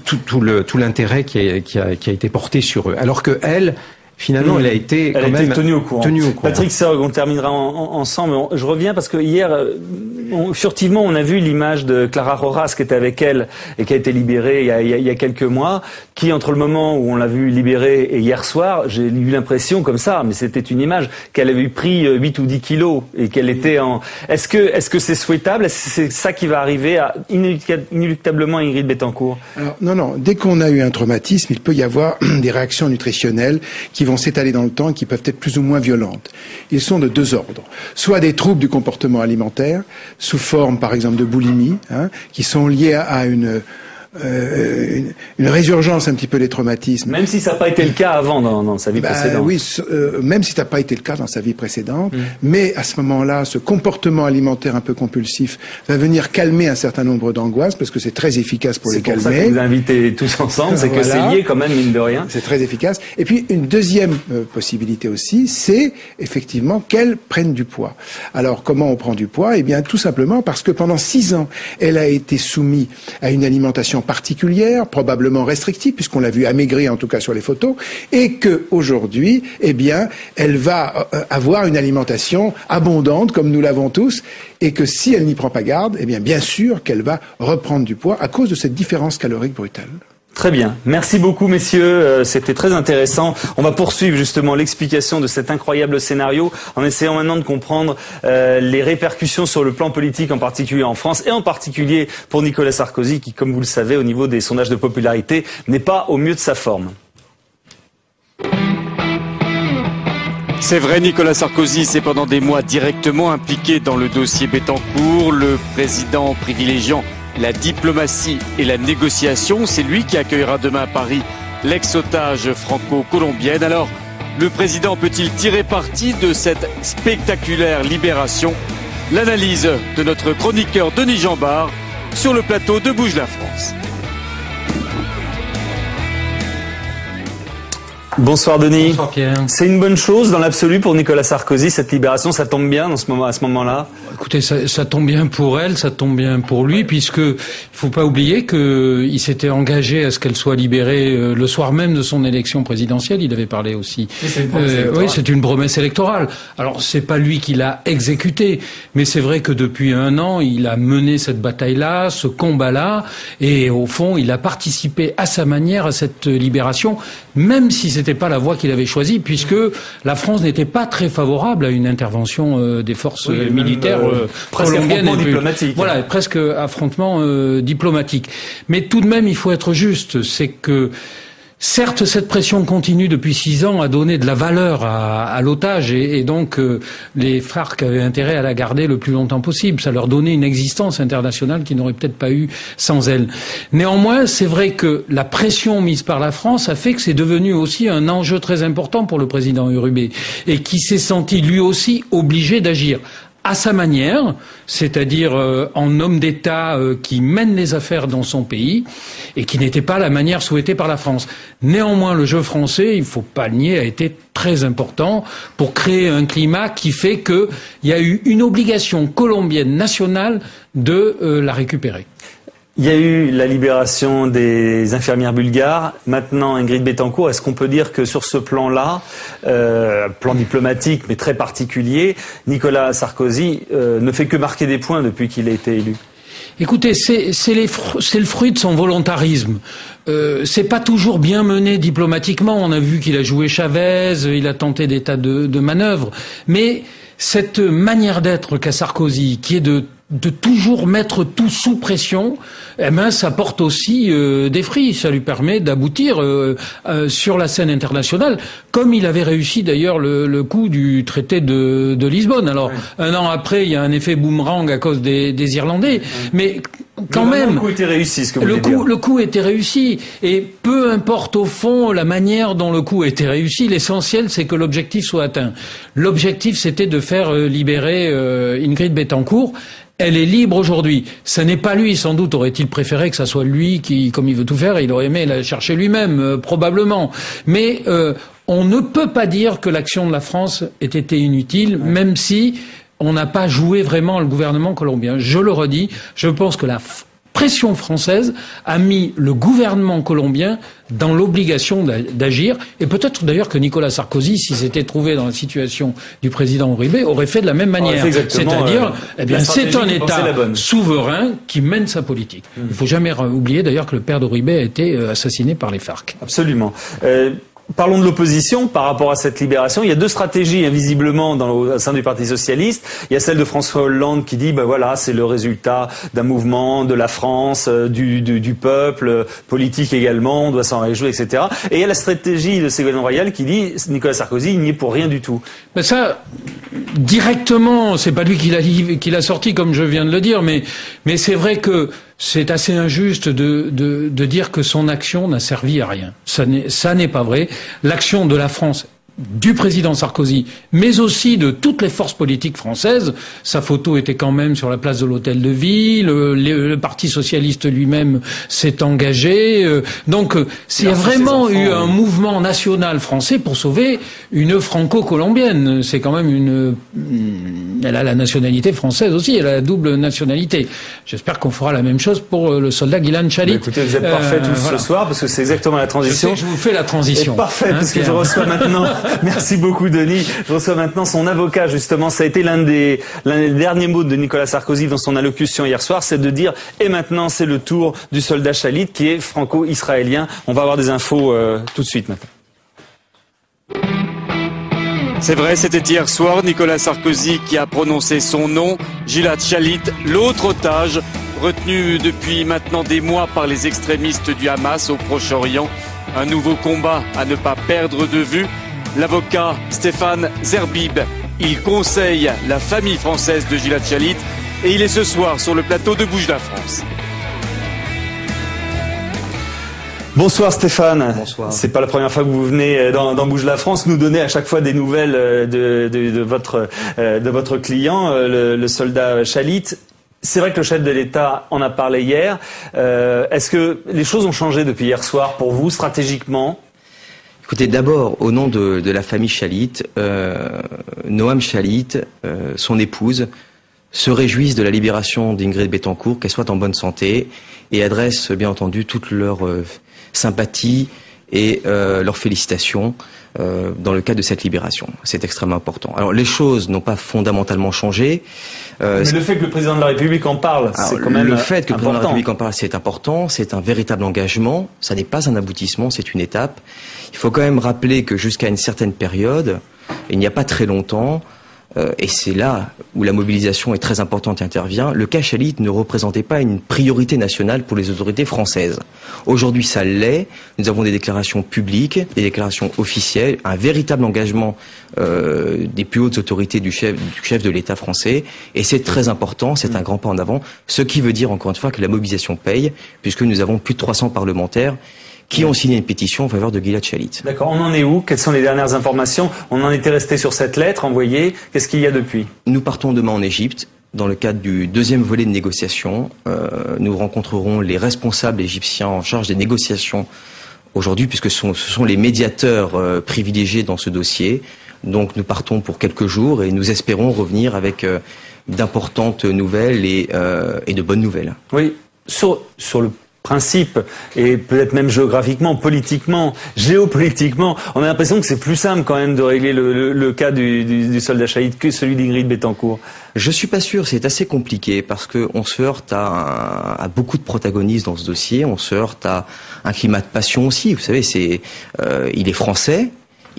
tout l'intérêt qui a été porté sur eux, alors que elle. Finalement, elle a été quand même tenue au courant. Patrick Sergue, on terminera ensemble. Je reviens parce que hier, furtivement, on a vu l'image de Clara Rojas qui était avec elle et qui a été libérée il y a quelques mois, qui, entre le moment où on l'a vue libérée et hier soir, j'ai eu l'impression comme ça, mais c'était une image, qu'elle avait pris 8 ou 10 kilos et qu'elle était en... Est-ce que c'est souhaitable? Est-ce que c'est ça qui va arriver à inéluctablement Ingrid Betancourt? Alors, non. Dès qu'on a eu un traumatisme, il peut y avoir des réactions nutritionnelles qui vont s'étaler dans le temps et qui peuvent être plus ou moins violentes. Ils sont de deux ordres. Soit des troubles du comportement alimentaire, sous forme par exemple de boulimie, qui sont liés à une résurgence un petit peu des traumatismes. Même si ça n'a pas été le cas avant dans sa vie précédente. Oui, même si ça n'a pas été le cas dans sa vie précédente, mais à ce moment-là, ce comportement alimentaire un peu compulsif va venir calmer un certain nombre d'angoisses, parce que c'est très efficace pour les calmer. C'est pour ça que vous invitez tous ensemble, c'est que c'est lié quand même, mine de rien. C'est très efficace. Et puis une deuxième possibilité aussi, c'est effectivement qu'elle prenne du poids. Alors comment on prend du poids? Eh bien tout simplement parce que pendant 6 ans, elle a été soumise à une alimentation particulière, probablement restrictive, puisqu'on l'a vu amaigrir en tout cas sur les photos, et que aujourd'hui, eh bien, elle va avoir une alimentation abondante, comme nous l'avons tous, et que si elle n'y prend pas garde, eh bien sûr qu'elle va reprendre du poids à cause de cette différence calorique brutale. Très bien. Merci beaucoup, messieurs. C'était très intéressant. On va poursuivre justement l'explication de cet incroyable scénario en essayant maintenant de comprendre les répercussions sur le plan politique, en particulier en France, et en particulier pour Nicolas Sarkozy, qui, comme vous le savez, au niveau des sondages de popularité, n'est pas au mieux de sa forme. C'est vrai, Nicolas Sarkozy s'est pendant des mois directement impliqué dans le dossier Bettencourt, le président privilégiant la diplomatie et la négociation. C'est lui qui accueillera demain à Paris l'ex-otage franco-colombienne. Alors, le président peut-il tirer parti de cette spectaculaire libération? L'analyse de notre chroniqueur Denis Jambard sur le plateau de Bouge la France. Bonsoir Denis. Bonsoir Pierre. C'est une bonne chose dans l'absolu pour Nicolas Sarkozy, cette libération, ça tombe bien à ce moment-là? Écoutez, ça tombe bien pour elle, ça tombe bien pour lui, puisque il faut pas oublier qu'il s'était engagé à ce qu'elle soit libérée le soir même de son élection présidentielle. Il avait parlé aussi. Oui, c'est une promesse électorale. Alors c'est pas lui qui l'a exécutée, mais c'est vrai que depuis 1 an, il a mené cette bataille-là, ce combat-là, et au fond, il a participé à sa manière à cette libération, même si c'était pas la voie qu'il avait choisie, puisque la France n'était pas très favorable à une intervention des forces militaires colombiennes. Voilà, presque affrontement diplomatique. Mais tout de même, il faut être juste, c'est que certes, cette pression continue depuis 6 ans a donné de la valeur à l'otage et donc les FARC avaient intérêt à la garder le plus longtemps possible. Ça leur donnait une existence internationale qu'ils n'auraient peut-être pas eu sans elle. Néanmoins, c'est vrai que la pression mise par la France a fait que c'est devenu aussi un enjeu très important pour le président Uribe et qui s'est senti lui aussi obligé d'agir à sa manière, c'est-à-dire en homme d'État qui mène les affaires dans son pays et qui n'était pas la manière souhaitée par la France. Néanmoins, le jeu français, il faut pas le nier, a été très important pour créer un climat qui fait qu'il y a eu une obligation colombienne nationale de la récupérer. Il y a eu la libération des infirmières bulgares. Maintenant, Ingrid Bettencourt, est-ce qu'on peut dire que sur ce plan-là, plan diplomatique mais très particulier, Nicolas Sarkozy ne fait que marquer des points depuis qu'il a été élu? Écoutez, c'est le fruit de son volontarisme. C'est pas toujours bien mené diplomatiquement. On a vu qu'il a joué Chavez, il a tenté des tas de manœuvres. Mais cette manière d'être qu'a Sarkozy, qui est de toujours mettre tout sous pression, eh ben ça porte aussi des fruits. Ça lui permet d'aboutir sur la scène internationale, comme il avait réussi d'ailleurs le coup du traité de Lisbonne. Alors 1 an après, il y a un effet boomerang à cause des Irlandais, mais quand même, le coup était réussi, ce que vous voulez dire. Le coup était réussi, et peu importe au fond la manière dont le coup était réussi, l'essentiel c'est que l'objectif soit atteint. L'objectif c'était de faire libérer Ingrid Bettencourt. Elle est libre aujourd'hui. Ce n'est pas lui, sans doute aurait-il préféré que ça soit lui qui, comme il veut tout faire, il aurait aimé la chercher lui-même, probablement. Mais on ne peut pas dire que l'action de la France ait été inutile, même si on n'a pas joué vraiment le gouvernement colombien. Je le redis, je pense que la pression française a mis le gouvernement colombien dans l'obligation d'agir, et peut-être d'ailleurs que Nicolas Sarkozy, s'il s'était trouvé dans la situation du président Uribe, aurait fait de la même manière. C'est-à-dire, eh bien, c'est un État souverain qui mène sa politique. Il ne faut jamais oublier d'ailleurs que le père d'Uribe a été assassiné par les FARC. Absolument. Parlons de l'opposition par rapport à cette libération. Il y a 2 stratégies invisiblement au sein du Parti socialiste. Il y a celle de François Hollande qui dit voilà, c'est le résultat d'un mouvement de la France, du peuple, politique également, on doit s'en réjouir, etc. Et il y a la stratégie de Ségolène Royal qui dit Nicolas Sarkozy, il n'y est pour rien du tout. Mais ça, directement, c'est pas lui qui l'a sorti comme je viens de le dire, mais c'est vrai que c'est assez injuste de dire que son action n'a servi à rien. Ça n'est pas vrai. L'action de la France, du président Sarkozy, mais aussi de toutes les forces politiques françaises. Sa photo était quand même sur la place de l'Hôtel de Ville. Le Parti socialiste lui-même s'est engagé. Donc, s'il y a vraiment eu un mouvement national français pour sauver une franco-colombienne, c'est quand même elle a la nationalité française aussi, elle a la double nationalité. J'espère qu'on fera la même chose pour le soldat Ghilan Shalit. Écoutez, vous êtes parfait tous ce soir, parce que c'est exactement la transition. Je vous fais la transition. Parfait, parce que je reçois maintenant... Merci beaucoup, Denis. Je reçois maintenant son avocat, justement. Ça a été l'un des derniers mots de Nicolas Sarkozy dans son allocution hier soir, c'est de dire « Et maintenant, c'est le tour du soldat Shalit, qui est franco-israélien ». On va avoir des infos tout de suite maintenant. C'est vrai, c'était hier soir Nicolas Sarkozy qui a prononcé son nom, Gilad Shalit, l'autre otage, retenu depuis maintenant des mois par les extrémistes du Hamas au Proche-Orient. Un nouveau combat à ne pas perdre de vue. L'avocat Stéphane Zerbib, il conseille la famille française de Gilad Shalit et il est ce soir sur le plateau de Bouge la France. Bonsoir Stéphane. Bonsoir. C'est pas la première fois que vous venez dans Bouge la France nous donner à chaque fois des nouvelles de votre client, le soldat Shalit. C'est vrai que le chef de l'État en a parlé hier. Est-ce que les choses ont changé depuis hier soir pour vous, stratégiquement ? Écoutez, d'abord, au nom de la famille Shalit, Noam Shalit, son épouse, se réjouissent de la libération d'Ingrid Betancourt, qu'elle soit en bonne santé, et adressent bien entendu toute leur sympathie et leurs félicitations dans le cadre de cette libération. C'est extrêmement important. Alors, les choses n'ont pas fondamentalement changé. Mais le fait que le président de la République en parle, c'est quand même important. Le fait que le président de la République en parle, c'est important. C'est un véritable engagement. Ça n'est pas un aboutissement, c'est une étape. Il faut quand même rappeler que jusqu'à une certaine période, il n'y a pas très longtemps, et c'est là où la mobilisation est très importante et intervient, le cas Shalit ne représentait pas une priorité nationale pour les autorités françaises. Aujourd'hui, ça l'est. Nous avons des déclarations publiques, des déclarations officielles, un véritable engagement des plus hautes autorités du chef de l'État français, et c'est très important, c'est un grand pas en avant, ce qui veut dire encore une fois que la mobilisation paye, puisque nous avons plus de 300 parlementaires qui ont signé une pétition en faveur de Gilad Shalit. D'accord, on en est où? Quelles sont les dernières informations? On en était resté sur cette lettre envoyée. Qu'est-ce qu'il y a depuis? Nous partons demain en Égypte. Dans le cadre du deuxième volet de négociation, nous rencontrerons les responsables égyptiens en charge des négociations aujourd'hui, puisque ce sont les médiateurs privilégiés dans ce dossier. Donc nous partons pour quelques jours et nous espérons revenir avec d'importantes nouvelles et de bonnes nouvelles. Oui, sur le principe, et peut-être même géographiquement, politiquement, géopolitiquement, on a l'impression que c'est plus simple quand même de régler le cas du soldat Shalit que celui d'Ingrid Betancourt. Je suis pas sûr, c'est assez compliqué parce que on se heurte à beaucoup de protagonistes dans ce dossier, on se heurte à un climat de passion aussi. Vous savez, il est français.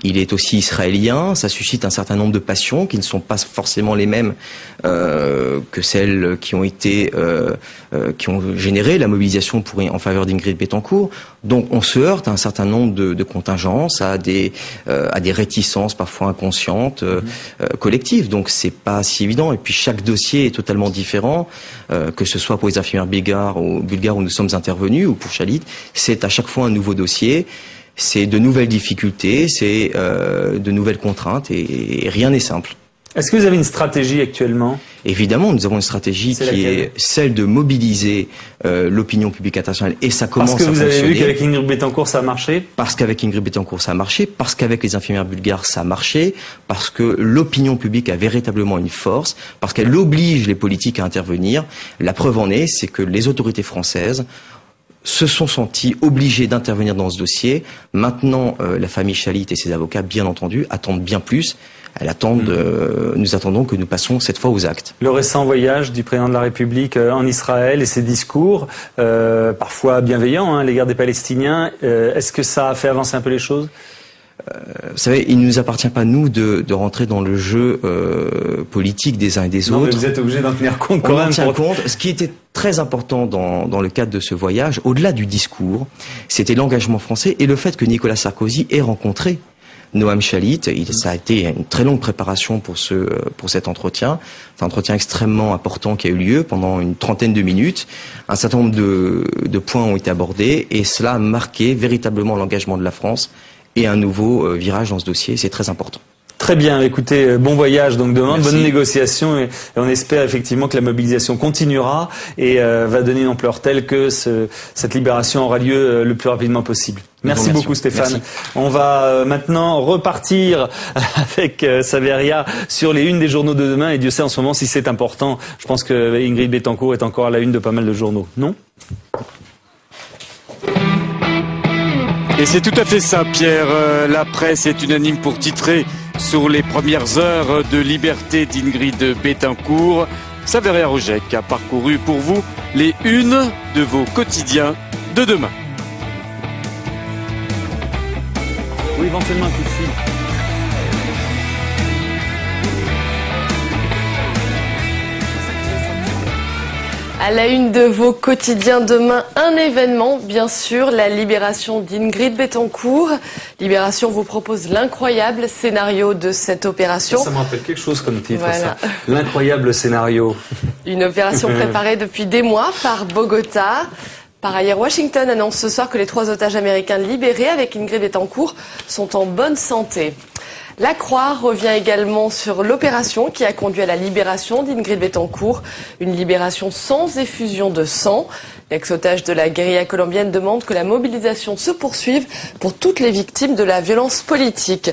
Il est aussi israélien, ça suscite un certain nombre de passions qui ne sont pas forcément les mêmes que celles qui ont généré la mobilisation en faveur d'Ingrid Betancourt. Donc on se heurte à un certain nombre de contingences, à des réticences parfois inconscientes, collectives. Donc c'est pas si évident. Et puis chaque dossier est totalement différent, que ce soit pour les infirmières bulgares où nous sommes intervenus ou pour Shalit, c'est à chaque fois un nouveau dossier. C'est de nouvelles difficultés, c'est de nouvelles contraintes et rien n'est simple. Est-ce que vous avez une stratégie actuellement? Évidemment, nous avons une stratégie qui est celle de mobiliser l'opinion publique internationale et ça commence à fonctionner. Parce que vous avez vu qu'avec Ingrid Betancourt ça a marché? Parce qu'avec Ingrid Betancourt ça a marché, parce qu'avec les infirmières bulgares ça a marché, parce que l'opinion publique a véritablement une force, parce qu'elle oblige les politiques à intervenir. La preuve en est, c'est que les autorités françaises se sont sentis obligés d'intervenir dans ce dossier. Maintenant, la famille Shalit et ses avocats, bien entendu, attendent bien plus. Nous attendons que nous passions cette fois aux actes. Le récent voyage du président de la République en Israël et ses discours, parfois bienveillants, à l'égard des Palestiniens, est-ce que ça a fait avancer un peu les choses? Vous savez, il ne nous appartient pas, nous, de rentrer dans le jeu politique des uns et des autres. Mais vous êtes obligé d'en tenir compte quand même. On en tient compte. Ce qui était très important dans le cadre de ce voyage, au-delà du discours, c'était l'engagement français et le fait que Nicolas Sarkozy ait rencontré Noam Shalit. Ça a été une très longue préparation pour cet entretien. C'est un entretien extrêmement important qui a eu lieu pendant une trentaine de minutes. Un certain nombre de points ont été abordés et cela a marqué véritablement l'engagement de la France et un nouveau virage dans ce dossier. C'est très important. Très bien, écoutez, bon voyage donc demain, Merci. bonne négociation et on espère effectivement que la mobilisation continuera et va donner une ampleur telle que cette libération aura lieu le plus rapidement possible. Merci beaucoup Stéphane. Merci. On va maintenant repartir avec Saveria sur les unes des journaux de demain et Dieu sait en ce moment si c'est important. Je pense que Ingrid Betancourt est encore à la une de pas mal de journaux, non ? Et c'est tout à fait ça, Pierre. La presse est unanime pour titrer sur les premières heures de liberté d'Ingrid Betancourt. Saveria Rojek a parcouru pour vous les unes de vos quotidiens de demain. Oui, éventuellement un coup de fil. À la une de vos quotidiens demain, un événement, bien sûr, la libération d'Ingrid Betancourt. Libération vous propose l'incroyable scénario de cette opération. Ça me rappelle quelque chose comme titre, Voilà. ça. L'incroyable scénario. Une opération préparée depuis des mois par Bogota. Par ailleurs, Washington annonce ce soir que les 3 otages américains libérés avec Ingrid Betancourt sont en bonne santé. La Croix revient également sur l'opération qui a conduit à la libération d'Ingrid Betancourt. Une libération sans effusion de sang. L'ex-otage de la guérilla colombienne demande que la mobilisation se poursuive pour toutes les victimes de la violence politique.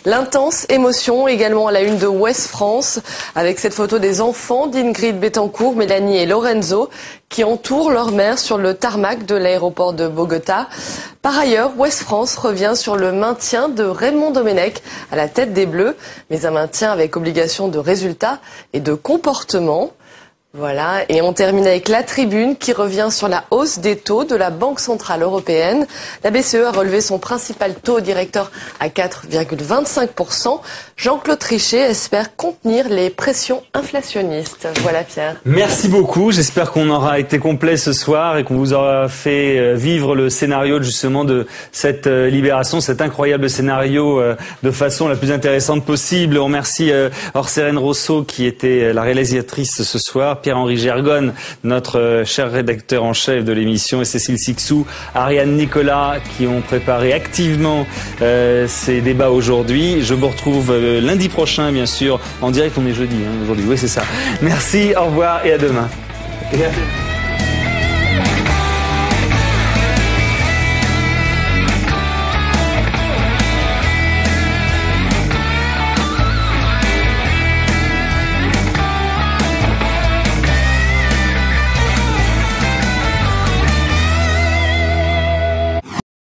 L'intense émotion également à la une de Ouest France avec cette photo des enfants d'Ingrid Betancourt, Mélanie et Lorenzo qui entourent leur mère sur le tarmac de l'aéroport de Bogota. Par ailleurs, Ouest France revient sur le maintien de Raymond Domenech à la tête des Bleus, mais un maintien avec obligation de résultat et de comportement. Voilà, et on termine avec la Tribune qui revient sur la hausse des taux de la Banque Centrale Européenne. La BCE a relevé son principal taux directeur à 4,25%. Jean-Claude Trichet espère contenir les pressions inflationnistes. Voilà Pierre. Merci beaucoup, j'espère qu'on aura été complet ce soir et qu'on vous aura fait vivre le scénario justement de cette libération, cet incroyable scénario de façon la plus intéressante possible. On remercie Orserène Rousseau qui était la réalisatrice ce soir, Pierre-Henri Gergonne, notre cher rédacteur en chef de l'émission, et Cécile Sixou, Ariane Nicolas qui ont préparé activement ces débats aujourd'hui. Je vous retrouve lundi prochain, bien sûr, en direct. On est jeudi aujourd'hui, oui c'est ça. Merci, au revoir et à demain.